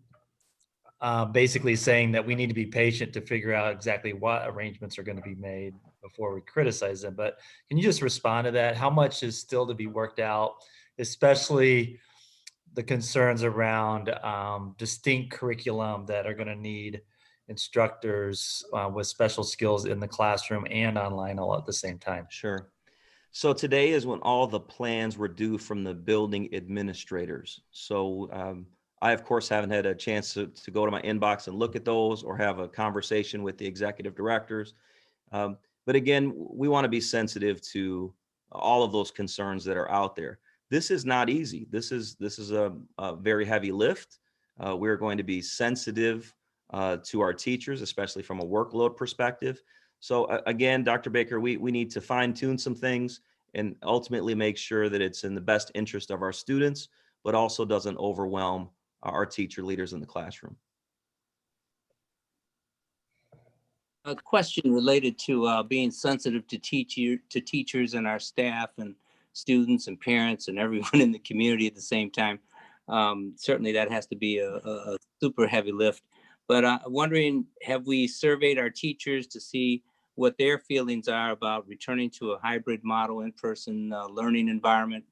basically saying that we need to be patient to figure out exactly what arrangements are going to be made before we criticize them. But can you just respond to that? How much is still to be worked out, especially the concerns around distinct curriculum that are going to need instructors with special skills in the classroom and online all at the same time? Sure. So today is when all the plans were due from the building administrators. So I, of course, haven't had a chance to go to my inbox and look at those or have a conversation with the executive directors. But again, we want to be sensitive to all of those concerns that are out there. This is not easy. This is a very heavy lift. We're going to be sensitive to our teachers, especially from a workload perspective. So again, Dr. Baker, we need to fine tune some things and ultimately make sure that it's in the best interest of our students, but also doesn't overwhelm our teacher leaders in the classroom. A question related to being sensitive to teachers and our staff and students and parents and everyone in the community at the same time. Certainly that has to be a super heavy lift. But wondering, have we surveyed our teachers to see what their feelings are about returning to a hybrid model in-person learning environment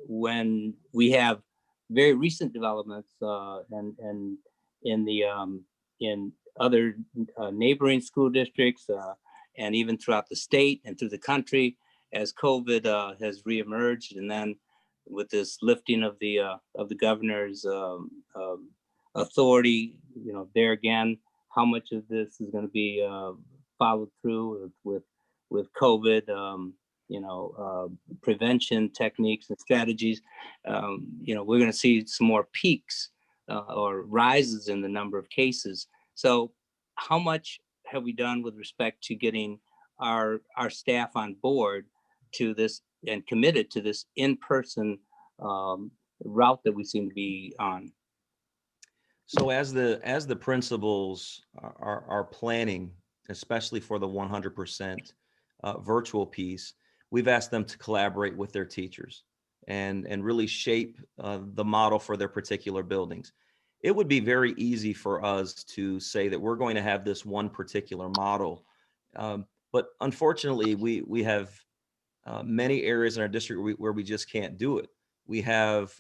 when we have very recent developments and in other neighboring school districts and even throughout the state and through the country as COVID has reemerged, and then with this lifting of the governor's authority, there again, how much of this is going to be followed through with COVID, prevention techniques and strategies. We're going to see some more peaks or rises in the number of cases. So how much have we done with respect to getting our staff on board to this and committed to this in-person route that we seem to be on? So as the principals are planning, especially for the 100% virtual piece, we've asked them to collaborate with their teachers and really shape the model for their particular buildings. It would be very easy for us to say that we're going to have this one particular model. But unfortunately, we have many areas in our district where we just can't do it. We have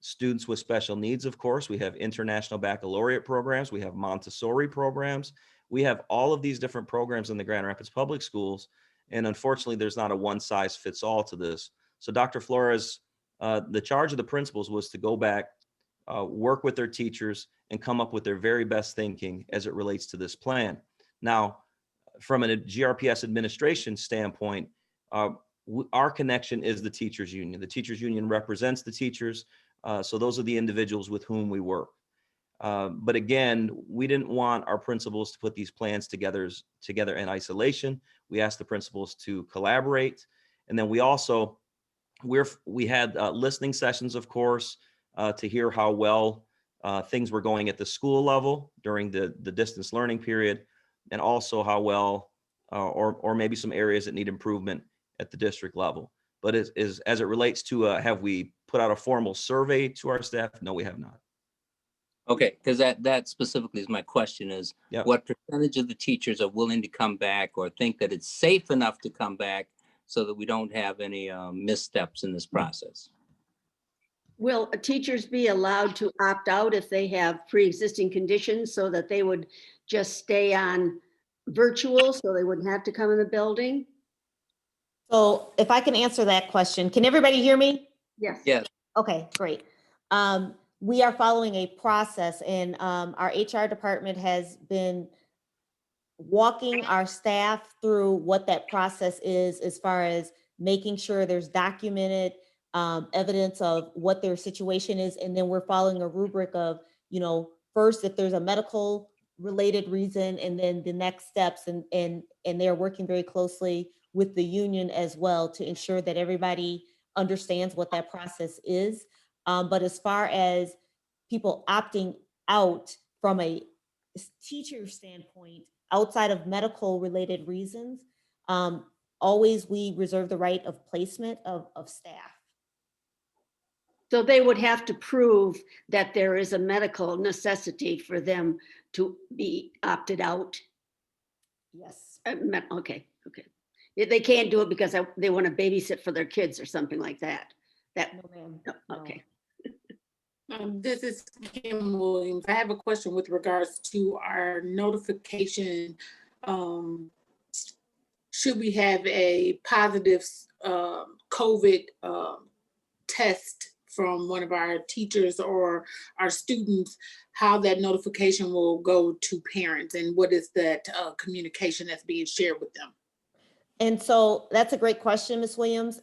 students with special needs, of course. We have international baccalaureate programs. We have Montessori programs. We have all of these different programs in the Grand Rapids Public Schools. And unfortunately, there's not a one size fits all to this. So Dr. Flores, the charge of the principals was to go back, work with their teachers and come up with their very best thinking as it relates to this plan. Now, from a GRPS administration standpoint, our connection is the teachers union. The teachers union represents the teachers. So those are the individuals with whom we work. But again, we didn't want our principals to put these plans together in isolation. We asked the principals to collaborate. And then we also, we had listening sessions, of course, to hear how well things were going at the school level during the distance learning period, and also how well, or maybe some areas that need improvement at the district level. But as it relates to have we put out a formal survey to our staff? No, we have not. Okay, because that specifically is my question is, Yep. What percentage of the teachers are willing to come back or think that it's safe enough to come back so that we don't have any missteps in this process? Will teachers be allowed to opt out if they have pre-existing conditions so that they would just stay on virtual so they wouldn't have to come in the building? So if I can answer that question, can everybody hear me? Yes. Yes. Okay, great. We are following a process, and our HR department has been walking our staff through what that process is as far as making sure there's documented evidence of what their situation is. And then we're following a rubric of, first, if there's a medical related reason, and then the next steps, and they're working very closely with the union as well to ensure that everybody understands what that process is. But as far as people opting out from a teacher standpoint, outside of medical related reasons, always we reserve the right of placement of staff. So they would have to prove that there is a medical necessity for them to be opted out. Yes. Okay. They can't do it because they want to babysit for their kids or something like that. No, ma'am. No. Okay. This is Kim Williams. I have a question with regards to our notification. Should we have a positive COVID test from one of our teachers or our students, how that notification will go to parents and what is that communication that's being shared with them? And so that's a great question, Ms. Williams.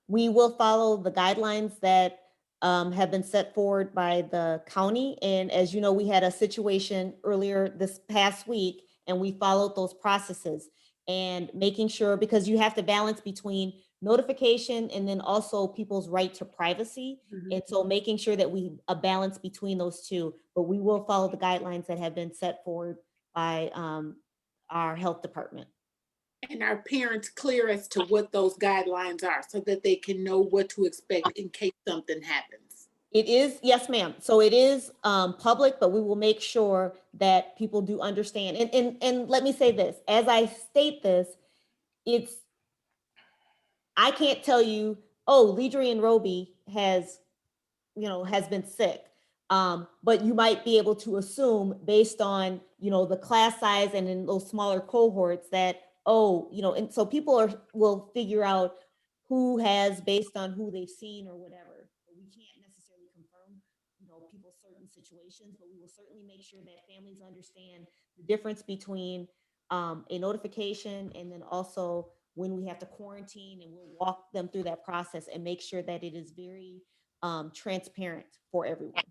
We will follow the guidelines that have been set forward by the county. And as you know, we had a situation earlier this past week and we followed those processes and making sure, because you have to balance between notification and then also people's right to privacy. And so making sure that we a balance between those two, but we will follow the guidelines that have been set forward by our health department. And are parents clear as to what those guidelines are so that they can know what to expect in case something happens? It is, yes, ma'am. So it is public, but we will make sure that people do understand. And let me say this, as I state this, I can't tell you, oh, Ledrian Roby has been sick. But you might be able to assume based on, the class size and in those smaller cohorts that, and so people will figure out who has based on who they've seen or whatever. We can't necessarily confirm, people's certain situations, but we will certainly make sure that families understand the difference between a notification and then also when we have to quarantine, and we'll walk them through that process and make sure that it is very transparent for everyone.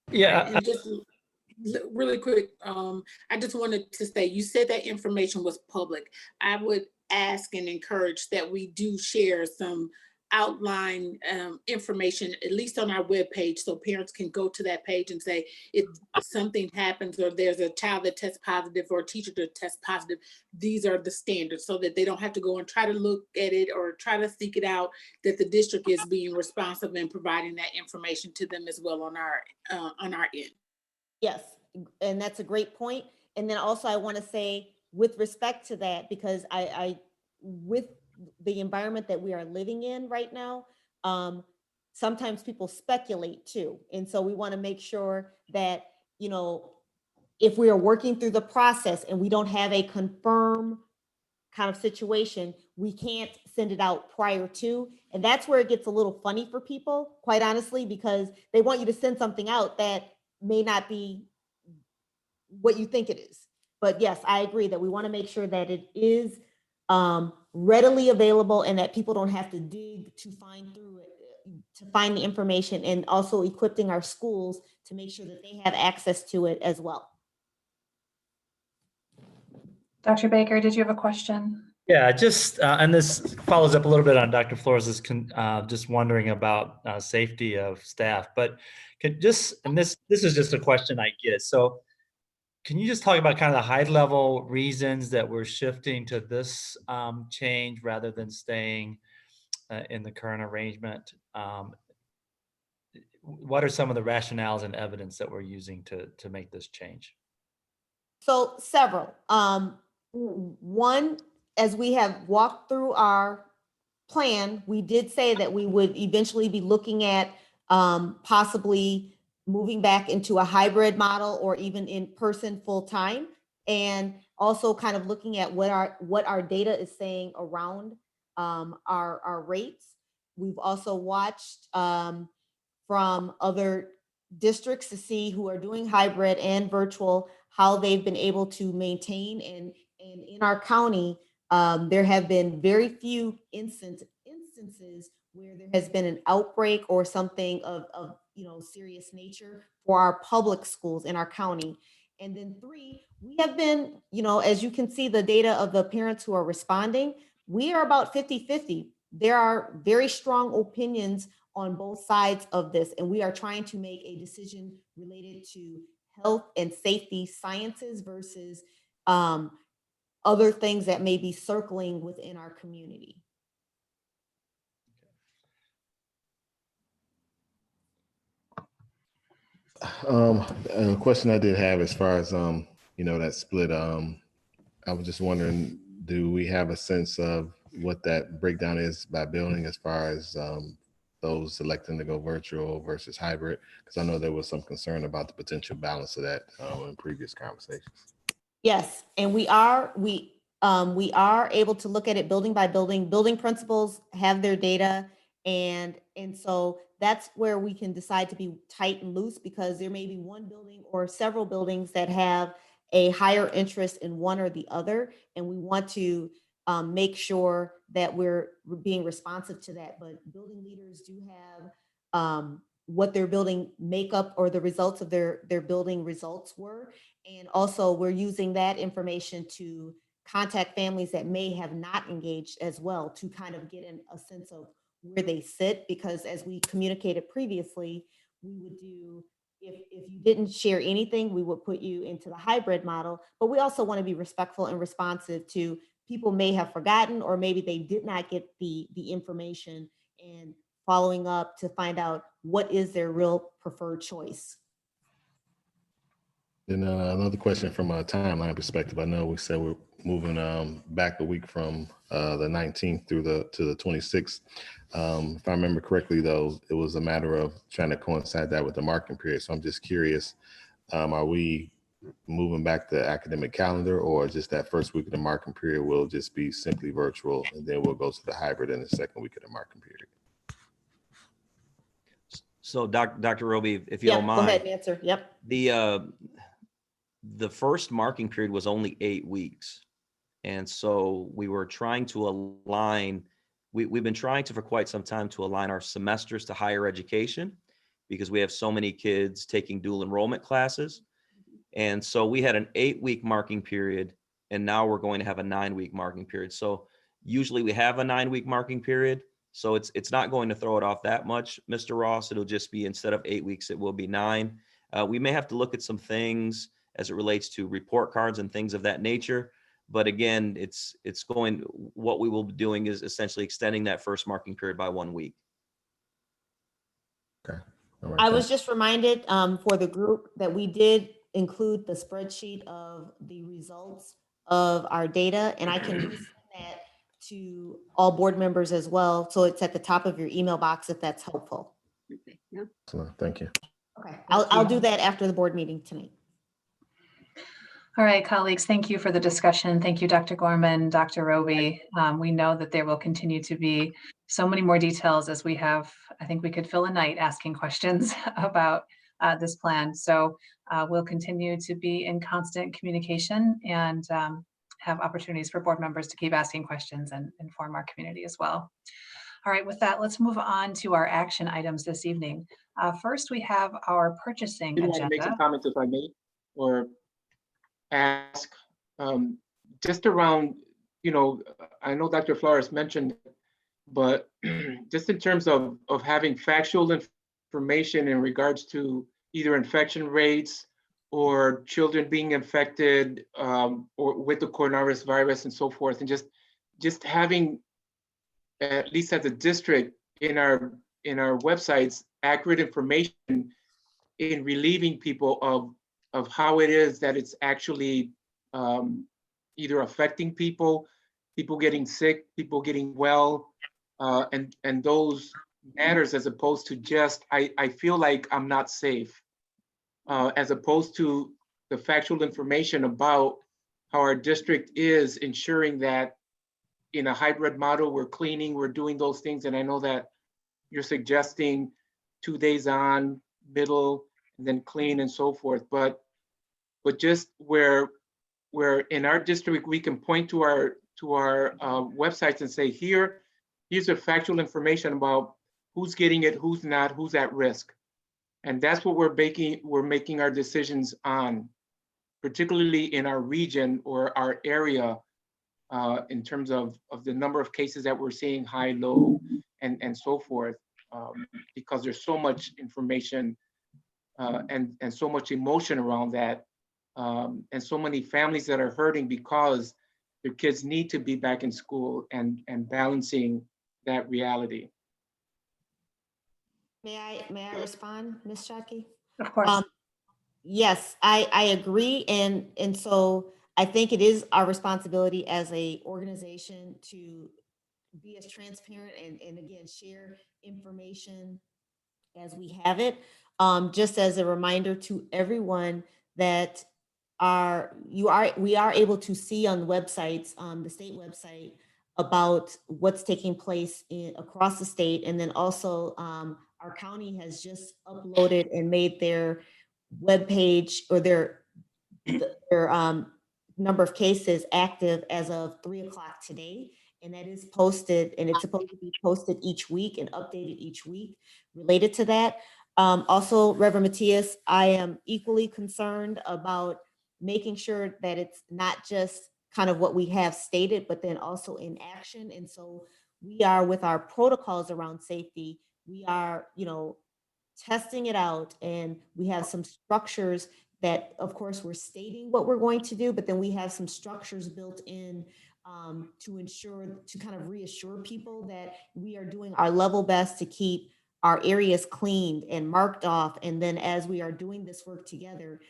Yeah. And just really quick, I just wanted to say, you said that information was public. I would ask and encourage that we do share some outline information, at least on our webpage, so parents can go to that page and say, if something happens or there's a child that tests positive or a teacher that tests positive, these are the standards, so that they don't have to go and try to look at it or try to seek it out, that the district is being responsive and providing that information to them as well on our end. Yes, and that's a great point. And then also I want to say with respect to that, because I with the environment that we are living in right now, sometimes people speculate too. And so we want to make sure that, if we are working through the process and we don't have a confirmed kind of situation, we can't send it out prior to. And that's where it gets a little funny for people, quite honestly, because they want you to send something out that may not be what you think it is. But yes, I agree that we want to make sure that it is readily available and that people don't have to dig to find through it, to find the information, and also equipping our schools to make sure that they have access to it as well. Dr. Baker, did you have a question? Yeah, just, and this follows up a little bit on Dr. Flores' just wondering about safety of staff, but this is just a question I get. So can you just talk about kind of the high level reasons that we're shifting to this change rather than staying in the current arrangement? What are some of the rationales and evidence that we're using to make this change? So several. One, as we have walked through our plan, we did say that we would eventually be looking at possibly moving back into a hybrid model or even in person full time, and also kind of looking at what our data is saying around our rates. We've also watched from other districts to see who are doing hybrid and virtual, how they've been able to maintain. And in our county, there have been very few instances where there has been an outbreak or something of serious nature for our public schools in our county. And then 3, we have been, as you can see, the data of the parents who are responding, we are about 50-50. There are very strong opinions on both sides of this, and we are trying to make a decision related to health and safety sciences versus other things that may be circling within our community. A question I did have as far as that split. I was just wondering, do we have a sense of what that breakdown is by building as far as those selecting to go virtual versus hybrid? Because I know there was some concern about the potential balance of that in previous conversations. Yes, and we are able to look at it building by building. Building principals have their data, and so that's where we can decide to be tight and loose, because there may be one building or several buildings that have a higher interest in one or the other, and we want to make sure that we're being responsive to that. But building leaders do have what their building makeup or the results of their building results were. And also we're using that information to contact families that may have not engaged as well, to kind of get a sense of where they sit, because as we communicated previously, we would do, if you didn't share anything, we would put you into the hybrid model. But we also want to be respectful and responsive to people may have forgotten, or maybe they did not get the information, and following up to find out what is their real preferred choice. And another question from a timeline perspective. I know we said we're moving back a week from the 19th to the 26th. If I remember correctly, though, it was a matter of trying to coincide that with the marking period. So I'm just curious, are we moving back the academic calendar, or just that first week of the marking period will just be simply virtual, and then we'll go to the hybrid in the second week of the marking period? So Dr. Roby, if you don't mind. Go ahead and answer. Yep. The first marking period was only 8 weeks. And so we were trying to align, we've been trying to for quite some time to align our semesters to higher education, because we have so many kids taking dual enrollment classes. And so we had an 8-week marking period, and now we're going to have a 9-week marking period. So usually we have a 9-week marking period. So it's not going to throw it off that much, Mr. Ross. It'll just be, instead of 8 weeks, it will be 9. We may have to look at some things as it relates to report cards and things of that nature. But again, what we will be doing is essentially extending that first marking period by 1 week. Okay. All right, I was just reminded for the group that we did include the spreadsheet of the results of our data, and I can resend that to all board members as well. So it's at the top of your email box if that's helpful. Okay, yeah. Thank you. Okay, I'll do that after the board meeting tonight. All right, colleagues, thank you for the discussion. Thank you, Dr. Gorman, Dr. Roby. We know that there will continue to be so many more details as we have. I think we could fill a night asking questions about this plan. So we'll continue to be in constant communication and have opportunities for board members to keep asking questions and inform our community as well. All right, with that, let's move on to our action items this evening. First, we have our purchasing agenda. I'd make some comments if I may, or ask just around, I know Dr. Flores mentioned, but just in terms of having factual information in regards to either infection rates or children being infected or with the coronavirus virus and so forth, and just having, at least as a district, in our websites, accurate information in relieving people of how it is that it's actually either affecting people getting sick, people getting well, and those matters, as opposed to just, I feel like I'm not safe, as opposed to the factual information about how our district is ensuring that in a hybrid model, we're cleaning, we're doing those things. And I know that you're suggesting 2 days on, middle, and then clean and so forth. But just where in our district, we can point to our websites and say, here's the factual information about who's getting it, who's not, who's at risk. And that's what we're making our decisions on. particularly in our region or our area, in terms of the number of cases that we're seeing, high, low, and so forth, because there's so much information and so much emotion around that, and so many families that are hurting because their kids need to be back in school, and balancing that reality. May I respond, Ms. Shockey? Of course. Yes, I agree. And so I think it is our responsibility as a organization to be as transparent and again, share information as we have it. Just as a reminder to everyone that we are able to see on the websites, the state website, about what's taking place across the state. And then also our county has just uploaded and made their webpage or their number of cases active as of 3:00 today. And that is posted, and it's supposed to be posted each week and updated each week related to that. Also, Reverend Matthias, I am equally concerned about making sure that it's not just kind of what we have stated, but then also in action. And so we are, with our protocols around safety, we are, testing it out, and we have some structures that, of course, we're stating what we're going to do, but then we have some structures built in to kind of reassure people that we are doing our level best to keep our areas cleaned and marked off. And then as we are doing this work together,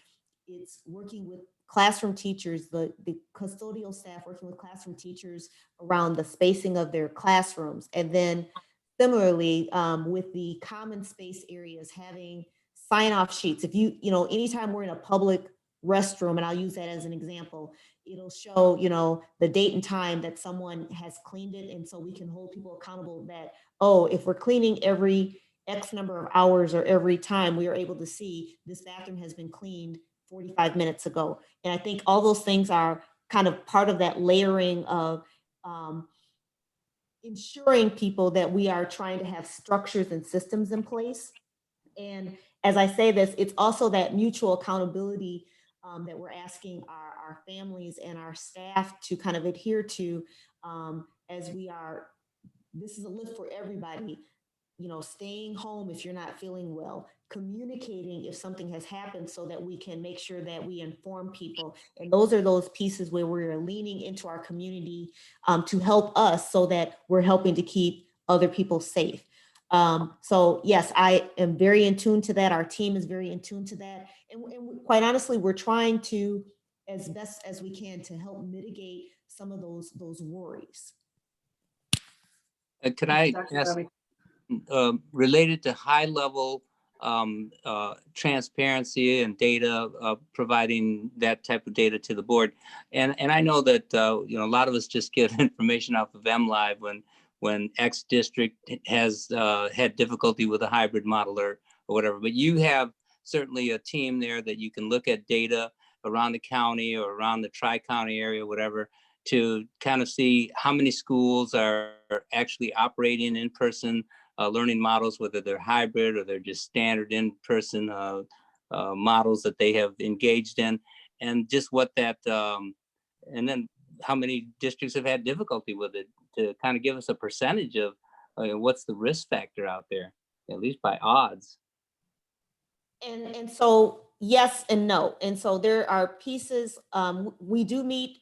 it's working with classroom teachers, the custodial staff working with classroom teachers around the spacing of their classrooms. And then similarly, with the common space areas, having sign-off sheets. If anytime we're in a public restroom, and I'll use that as an example, it'll show, the date and time that someone has cleaned it. And so we can hold people accountable that, oh, if we're cleaning every X number of hours or every time, we are able to see this bathroom has been cleaned 45 minutes ago. And I think all those things are kind of part of that layering of ensuring people that we are trying to have structures and systems in place. And as I say this, it's also that mutual accountability that we're asking our families and our staff to kind of adhere to, as this is a lift for everybody, staying home if you're not feeling well, communicating if something has happened so that we can make sure that we inform people. And those are those pieces where we're leaning into our community to help us so that we're helping to keep other people safe. So yes, I am very in tune to that. Our team is very in tune to that. And quite honestly, we're trying to, as best as we can, to help mitigate some of those worries. Can I ask, related to high level transparency and data, providing that type of data to the board. And I know that, a lot of us just get information off of MLive when X district has had difficulty with a hybrid model or whatever, but you have certainly a team there that you can look at data around the county or around the tri-county area, whatever, to kind of see how many schools are actually operating in-person learning models, whether they're hybrid or they're just standard in-person models that they have engaged in, and just what that, and then how many districts have had difficulty with it, to kind of give us a percentage of what's the risk factor out there, at least by odds. And so yes and no. And so there are pieces, we do meet,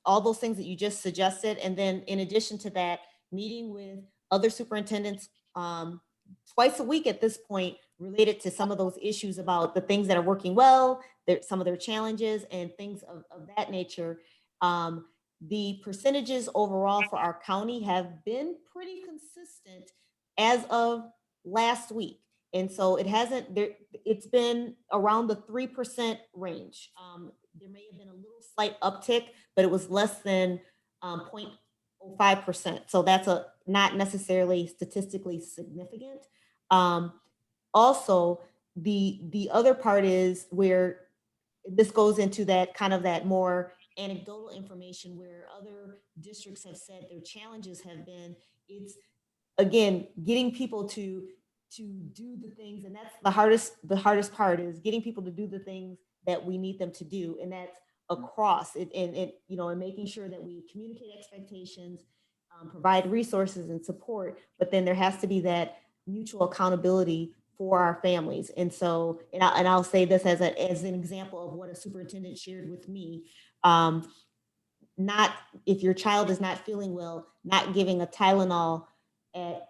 all those things that you just suggested. And then in addition to that, meeting with other superintendents twice a week at this point, related to some of those issues about the things that are working well, some of their challenges and things of that nature. The percentages overall for our county have been pretty consistent as of last week. And so it's been around the 3% range. There may have been a little slight uptick, but it was less than 0.05%. So that's not necessarily statistically significant. Also, the other part is where this goes into that kind of that more anecdotal information, where other districts have said their challenges have been, it's again, getting people to do the things. And that's the hardest part, is getting people to do the things that we need them to do. And that's across it, and you know, and making sure that we communicate expectations, provide resources and support, but then there has to be that mutual accountability for our families. And so, and I'll say this as an example of what a superintendent shared with me. Not, if your child is not feeling well, not giving a Tylenol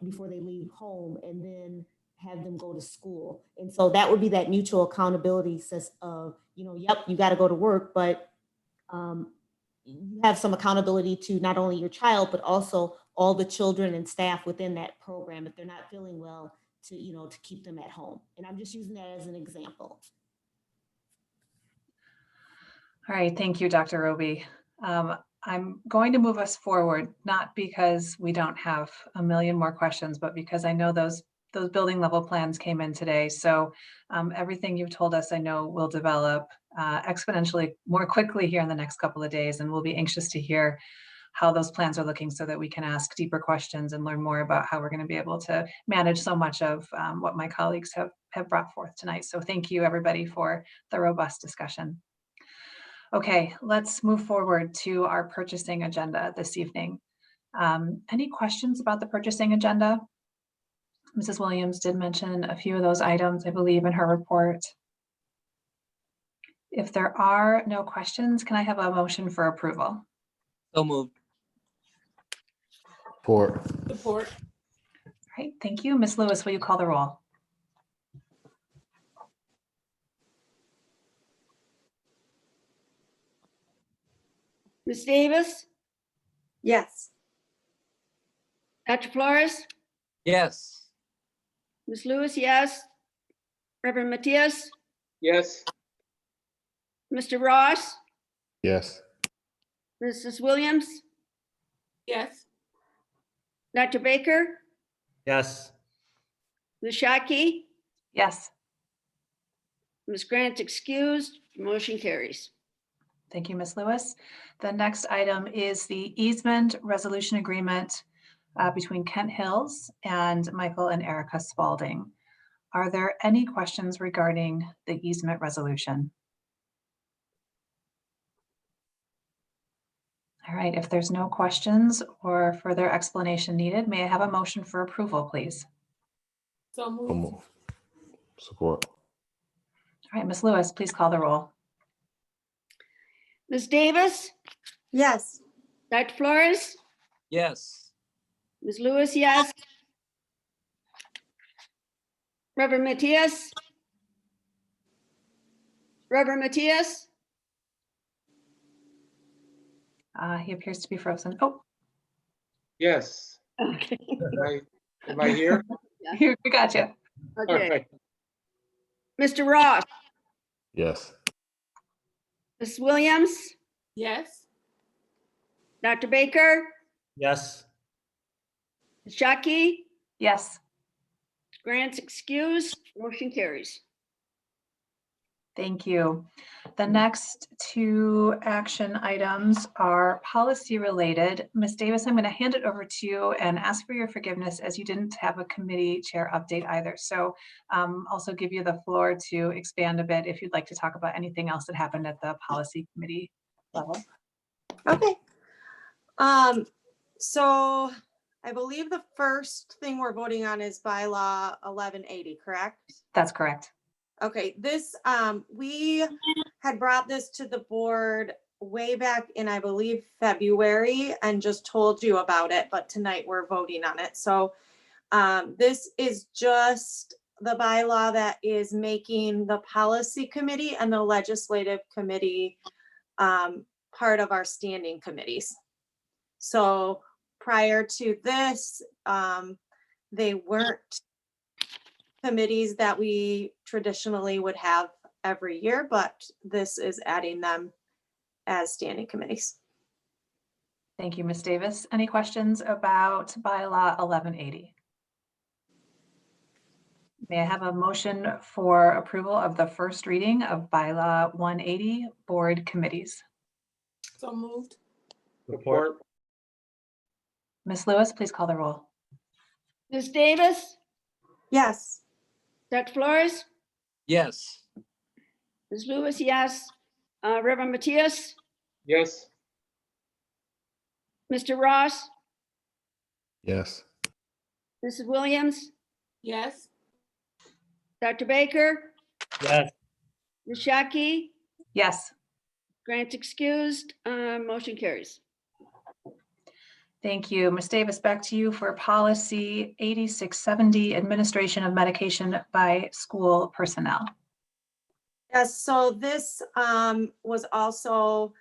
before they leave home and then have them go to school. And so that would be that mutual accountability sense of, you know, yep, you got to go to work, but you have some accountability to not only your child, but also all the children and staff within that program, if they're not feeling well, to, you know, to keep them at home. And I'm just using that as an example. All right, thank you, Dr. Roby. I'm going to move us forward, not because we don't have a million more questions, but because I know those building level plans came in today. So everything you've told us, I know will develop exponentially more quickly here in the next couple of days, and we'll be anxious to hear how those plans are looking so that we can ask deeper questions and learn more about how we're going to be able to manage so much of what my colleagues have brought forth tonight. So thank you, everybody, for the robust discussion. Okay, let's move forward to our purchasing agenda this evening. Any questions about the purchasing agenda? Mrs. Williams did mention a few of those items, I believe, in her report. If there are no questions, can I have a motion for approval? So moved. Support. Support. All right, thank you. Ms. Lewis, will you call the roll? Ms. Davis, Yes. Dr. Flores, Yes. Ms. Lewis, yes. Reverend Matias, Yes. Mr. Ross, Yes. Mrs. Williams, Yes. Dr. Baker, Yes. Ms. Shockey, Yes, Ms. Grant excused, motion carries. thank you, Ms. Lewis. The next item is the easement resolution agreement between Kent Hills and Michael and Erica Spalding. Are there any questions regarding the easement resolution? All right, if there's no questions or further explanation needed, may I have a motion for approval, please? So So moved. move. Support. All right, Ms. Lewis, please call the roll. Ms. Davis, Yes. Dr. Flores, Yes. Ms. Lewis, yes. Reverend Matias, Reverend Matias, He appears to be frozen. Oh, Yes. okay, Am I here? here, we got you. All okay. right. Mr. Ross, Yes. Ms. Williams, Yes. Dr. Baker, Yes. Ms. Shockey, Yes, Grant's excused, motion carries. thank you. The next two action items are policy related. Ms. Davis, I'm going to hand it over to you and ask for your forgiveness as you didn't have a committee chair update either. So also give you the floor to expand a bit if you'd like to talk about anything else that happened at the policy committee level. Okay. So I believe the first thing we're voting on is bylaw 1180, correct? That's correct. Okay, this, we had brought this to the board way back in, I believe, February, and just told you about it, but tonight we're voting on it. So this is just the bylaw that is making the policy committee and the legislative committee part of our standing committees. So prior to this, they weren't committees that we traditionally would have every year, but this is adding them as standing committees. Thank you, Ms. Davis. Any questions about bylaw 1180? May I have a motion for approval of the first reading of bylaw 180 board committees? So moved. Support. Ms. Lewis, please call the roll. Ms. Davis, Yes. Dr. Flores, Yes. Ms. Lewis, yes. Reverend Matthias, Yes. Mr. Ross, Yes. Mrs. Williams, Yes. Dr. Baker, Yes. Ms. Shockey, Yes. grant excused, motion carries. Thank you. Ms. Davis, back to you for policy 8670, administration of medication by school personnel. Yes, so this was also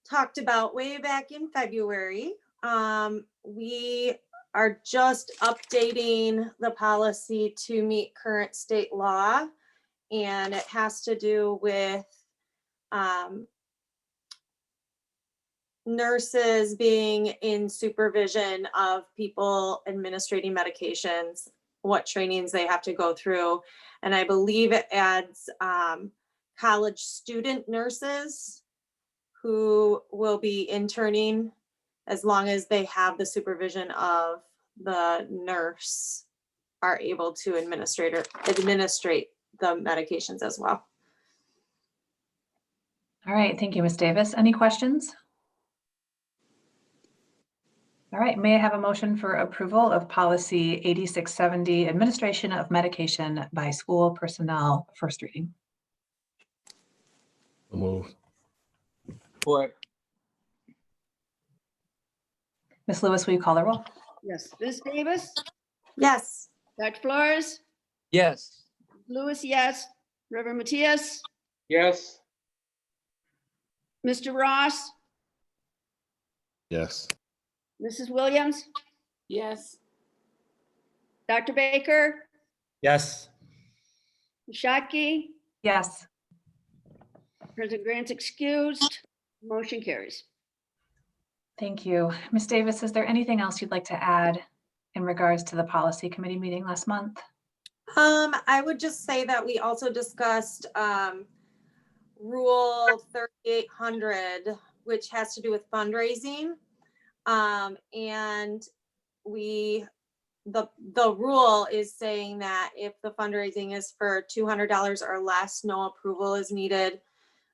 talked about way back in February. We are just updating the policy to meet current state law, and it has to do with nurses being in supervision of people administrating medications, what trainings they have to go through. And I believe it adds college student nurses who will be interning as long as they have the supervision of the nurse are able to administrate the medications as well. All right, thank you, Ms. Davis. Any questions? All right, may I have a motion for approval of policy 8670, administration of medication by school personnel, first reading? Move. Support. Ms. Lewis, will you call the roll? Yes. Ms. Davis, Yes. Dr. Flores, Yes. Lewis, yes. Reverend Matthias, Yes. Mr. Ross, Yes. Mrs. Williams, Yes. Dr. Baker, Yes. Ms. Shockey, Yes. President Grant's excused, motion carries. Thank you. Ms. Davis, is there anything else you'd like to add in regards to the policy committee meeting last month? I would just say that we also discussed Rule 3800, which has to do with fundraising. And the rule is saying that if the fundraising is for $200 or less, no approval is needed.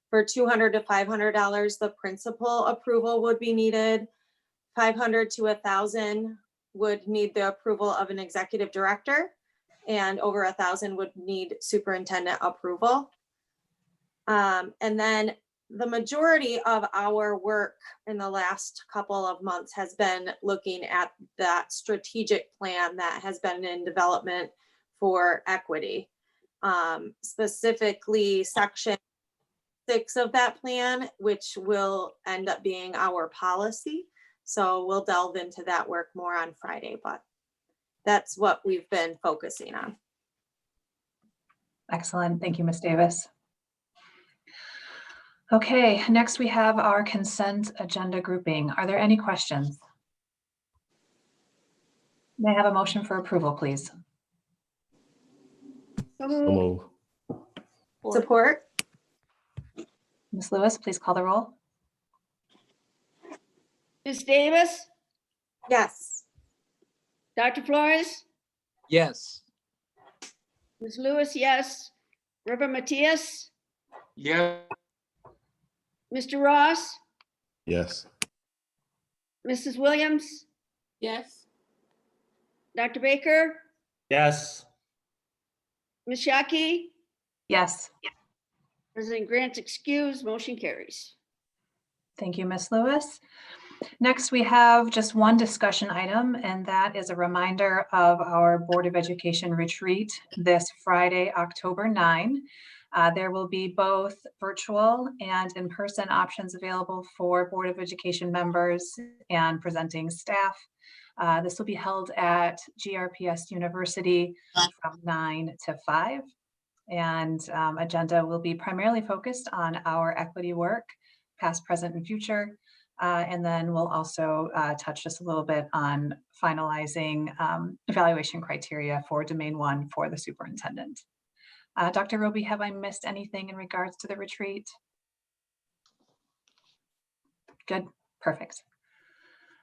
For $200 to $500, the principal approval would be needed. $500 to $1,000 would need the approval of an executive director, and over $1,000 would need superintendent approval. And then the majority of our work in the last couple of months has been looking at that strategic plan that has been in development for equity. Specifically section 6 of that plan, which will end up being our policy. So we'll delve into that work more on Friday, but that's what we've been focusing on. Excellent. Thank you, Ms. Davis. Okay, next we have our consent agenda grouping. Are there any questions? May I have a motion for approval, please? So So moved. move. Support? Ms. Lewis, please call the roll. Ms. Davis, Yes. Dr. Flores, Yes. Ms. Lewis, yes. Reverend Matthias, Yeah. Mr. Ross, Yes. Mrs. Williams, Yes. Dr. Baker, Yes. Ms. Shockey, Yes. President Grant's excused, motion carries. Thank you, Ms. Lewis. Next, we have just one discussion item, and that is a reminder of our Board of Education retreat this Friday, October 9. There will be both virtual and in-person options available for Board of Education members and presenting staff. This will be held at GRPS University from 9 to 5. And agenda will be primarily focused on our equity work, past, present, and future. And then we'll also touch just a little bit on finalizing evaluation criteria for Domain 1 for the superintendent. Dr. Roby, have I missed anything in regards to the retreat? Good, perfect.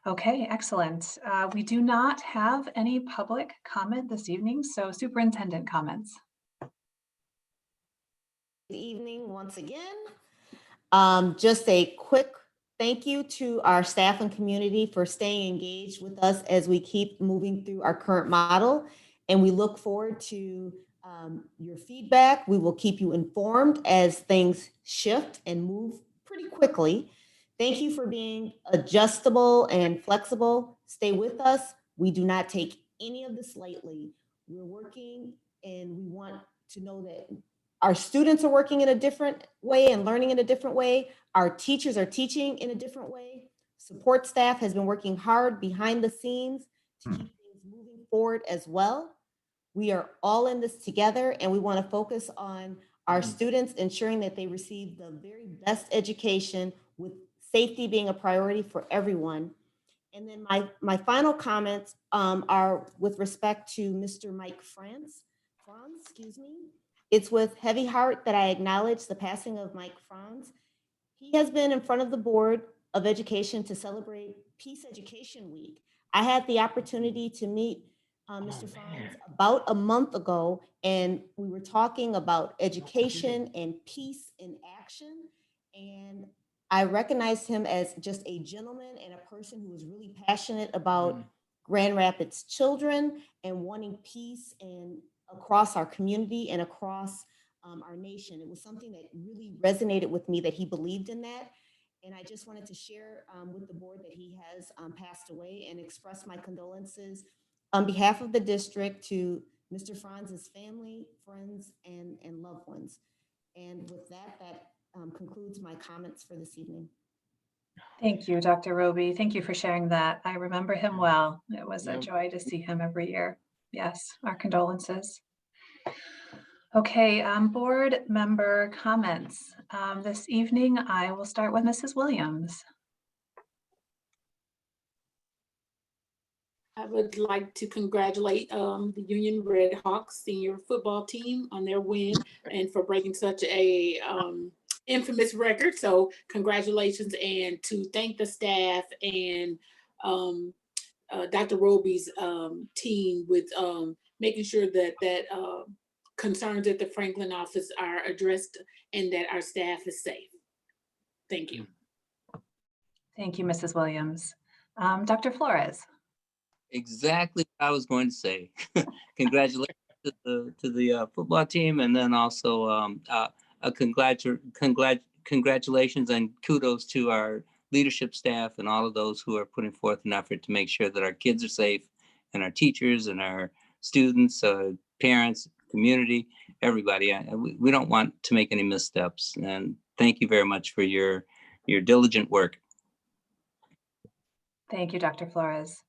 Okay, excellent. We do not have any public comment this evening, so superintendent comments. Good evening once again. Just a quick thank you to our staff and community for staying engaged with us as we keep moving through our current model. And we look forward to your feedback. We will keep you informed as things shift and move pretty quickly. Thank you for being adjustable and flexible. Stay with us. We do not take any of this lightly. We're working and we want to know that our students are working in a different way and learning in a different way. Our teachers are teaching in a different way. Support staff has been working hard behind the scenes to keep things moving forward as well. We are all in this together, and we want to focus on our students ensuring that they receive the very best education, with safety being a priority for everyone. And then my final comments are with respect to Mr. Mike Franz, excuse me. It's with heavy heart that I acknowledge the passing of Mike Franz. He has been in front of the Board of Education to celebrate Peace Education Week. I had the opportunity to meet Mr. Franz about a month ago, and we were talking about education and peace in action. And I recognized him as just a gentleman and a person who was really passionate about Grand Rapids children and wanting peace and across our community and across our nation. It was something that really resonated with me, that he believed in that. And I just wanted to share with the board that he has passed away, and express my condolences on behalf of the district to Mr. Franz's family, friends, and loved ones. And with that, that concludes my comments for this evening. Thank you, Dr. Roby. Thank you for sharing that. I remember him well. It was a joy to see him every year. Yes, our condolences. Okay, board member comments. This evening, I will start with Mrs. Williams. I would like to congratulate the Union Red Hawks senior football team on their win and for breaking such a infamous record. So congratulations, and to thank the staff and Dr. Roby's team with making sure that concerns at the Franklin office are addressed and that our staff is safe. Thank you. Thank you, Mrs. Williams. Dr. Flores. Exactly what I was going to say. Congratulations to the football team, and then also congratulations and kudos to our leadership staff and all of those who are putting forth an effort to make sure that our kids are safe, and our teachers and our students, parents, community, everybody. We don't want to make any missteps. And thank you very much for your diligent work. Thank you, Dr. Flores.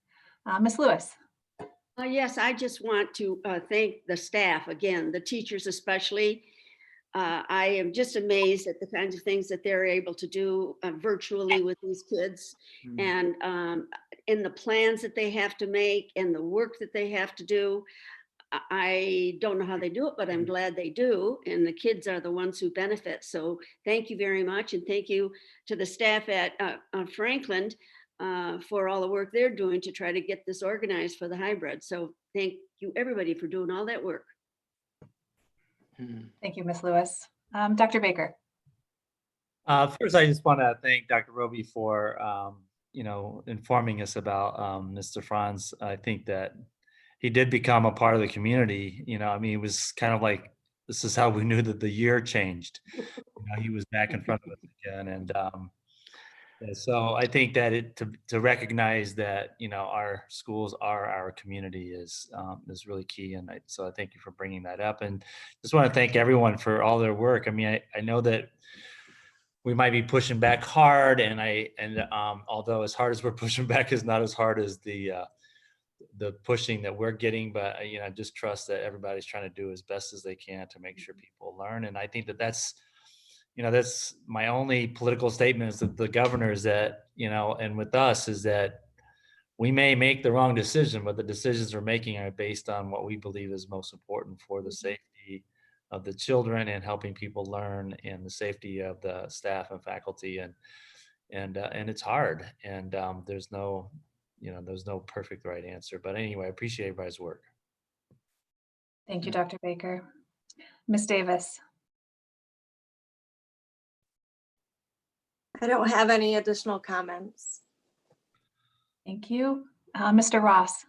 Ms. Lewis. Yes, I just want to thank the staff again, the teachers especially. I am just amazed at the kinds of things that they're able to do virtually with these kids, and in the plans that they have to make and the work that they have to do. I don't know how they do it, but I'm glad they do. And the kids are the ones who benefit. So thank you very much. And thank you to the staff at Franklin for all the work they're doing to try to get this organized for the hybrid. So thank you, everybody, for doing all that work. Thank you, Ms. Lewis. Dr. Baker. First, I just want to thank Dr. Roby for, informing us about Mr. Franz. I think that he did become a part of the community. It was kind of like, this is how we knew that the year changed. He was back in front of us again. And so I think that to recognize that, our schools are our community is really key. And so I thank you for bringing that up. And just want to thank everyone for all their work. I know that we might be pushing back hard, and although as hard as we're pushing back is not as hard as the pushing that we're getting, but just trust that everybody's trying to do as best as they can to make sure people learn. And I think that's my only political statement is that the governor is that, and with us is that we may make the wrong decision, but the decisions we're making are based on what we believe is most important for the safety of the children and helping people learn, and the safety of the staff and faculty. And it's hard, and there's no perfect right answer, but anyway, I appreciate everybody's work. Thank you, Dr. Baker. Ms. Davis. I don't have any additional comments. Thank you. Mr. Ross.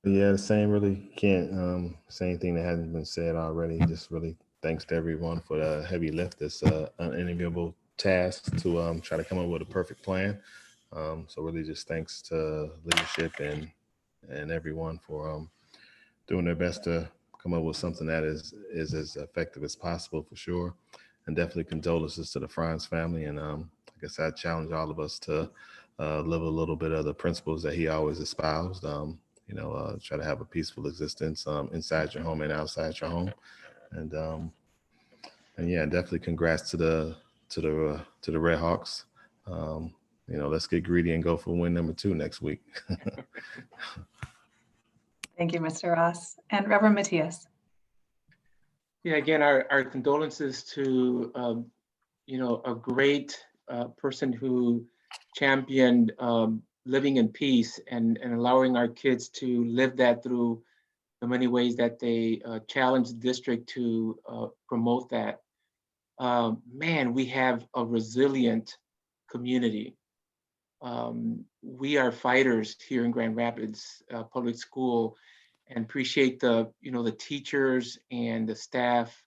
Yeah, the same. Really can't say anything that hasn't been said already. Just really thanks to everyone for the heavy lift. It's an unenviable task to try to come up with a perfect plan. So really just thanks to leadership and everyone for doing their best to come up with something that is as effective as possible for sure. And definitely condolences to the Franz family. And I guess I challenge all of us to live a little bit of the principles that he always espoused. Try to have a peaceful existence inside your home and outside your home. And yeah, definitely congrats to the Red Hawks. Let's get greedy and go for win number 2 next week. Thank you, Mr. Ross. And Reverend Matthias. Yeah, again, our condolences to, a great person who championed living in peace and allowing our kids to live that through the many ways that they challenge the district to promote that. Man, we have a resilient community. We are fighters here in Grand Rapids Public School, and appreciate the teachers and the staff,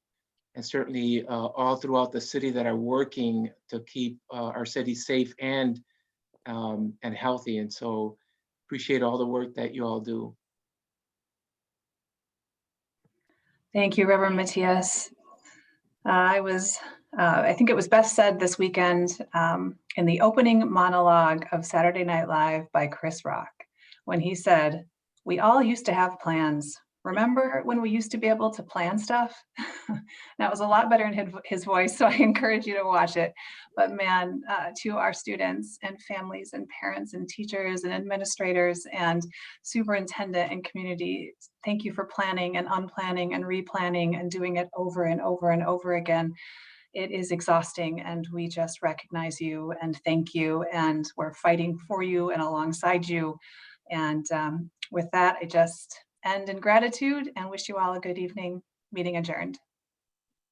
and certainly all throughout the city that are working to keep our city safe and healthy. And so appreciate all the work that you all do. Thank you, Reverend Matthias. I think it was best said this weekend in the opening monologue of Saturday Night Live by Chris Rock, when he said, "We all used to have plans. Remember when we used to be able to plan stuff?" That was a lot better in his voice, so I encourage you to watch it. But man, to our students and families and parents and teachers and administrators and superintendent and community, thank you for planning and unplanning and replanning and doing it over and over and over again. It is exhausting, and we just recognize you and thank you, and we're fighting for you and alongside you. And with that, I just end in gratitude and wish you all a good evening. Meeting adjourned.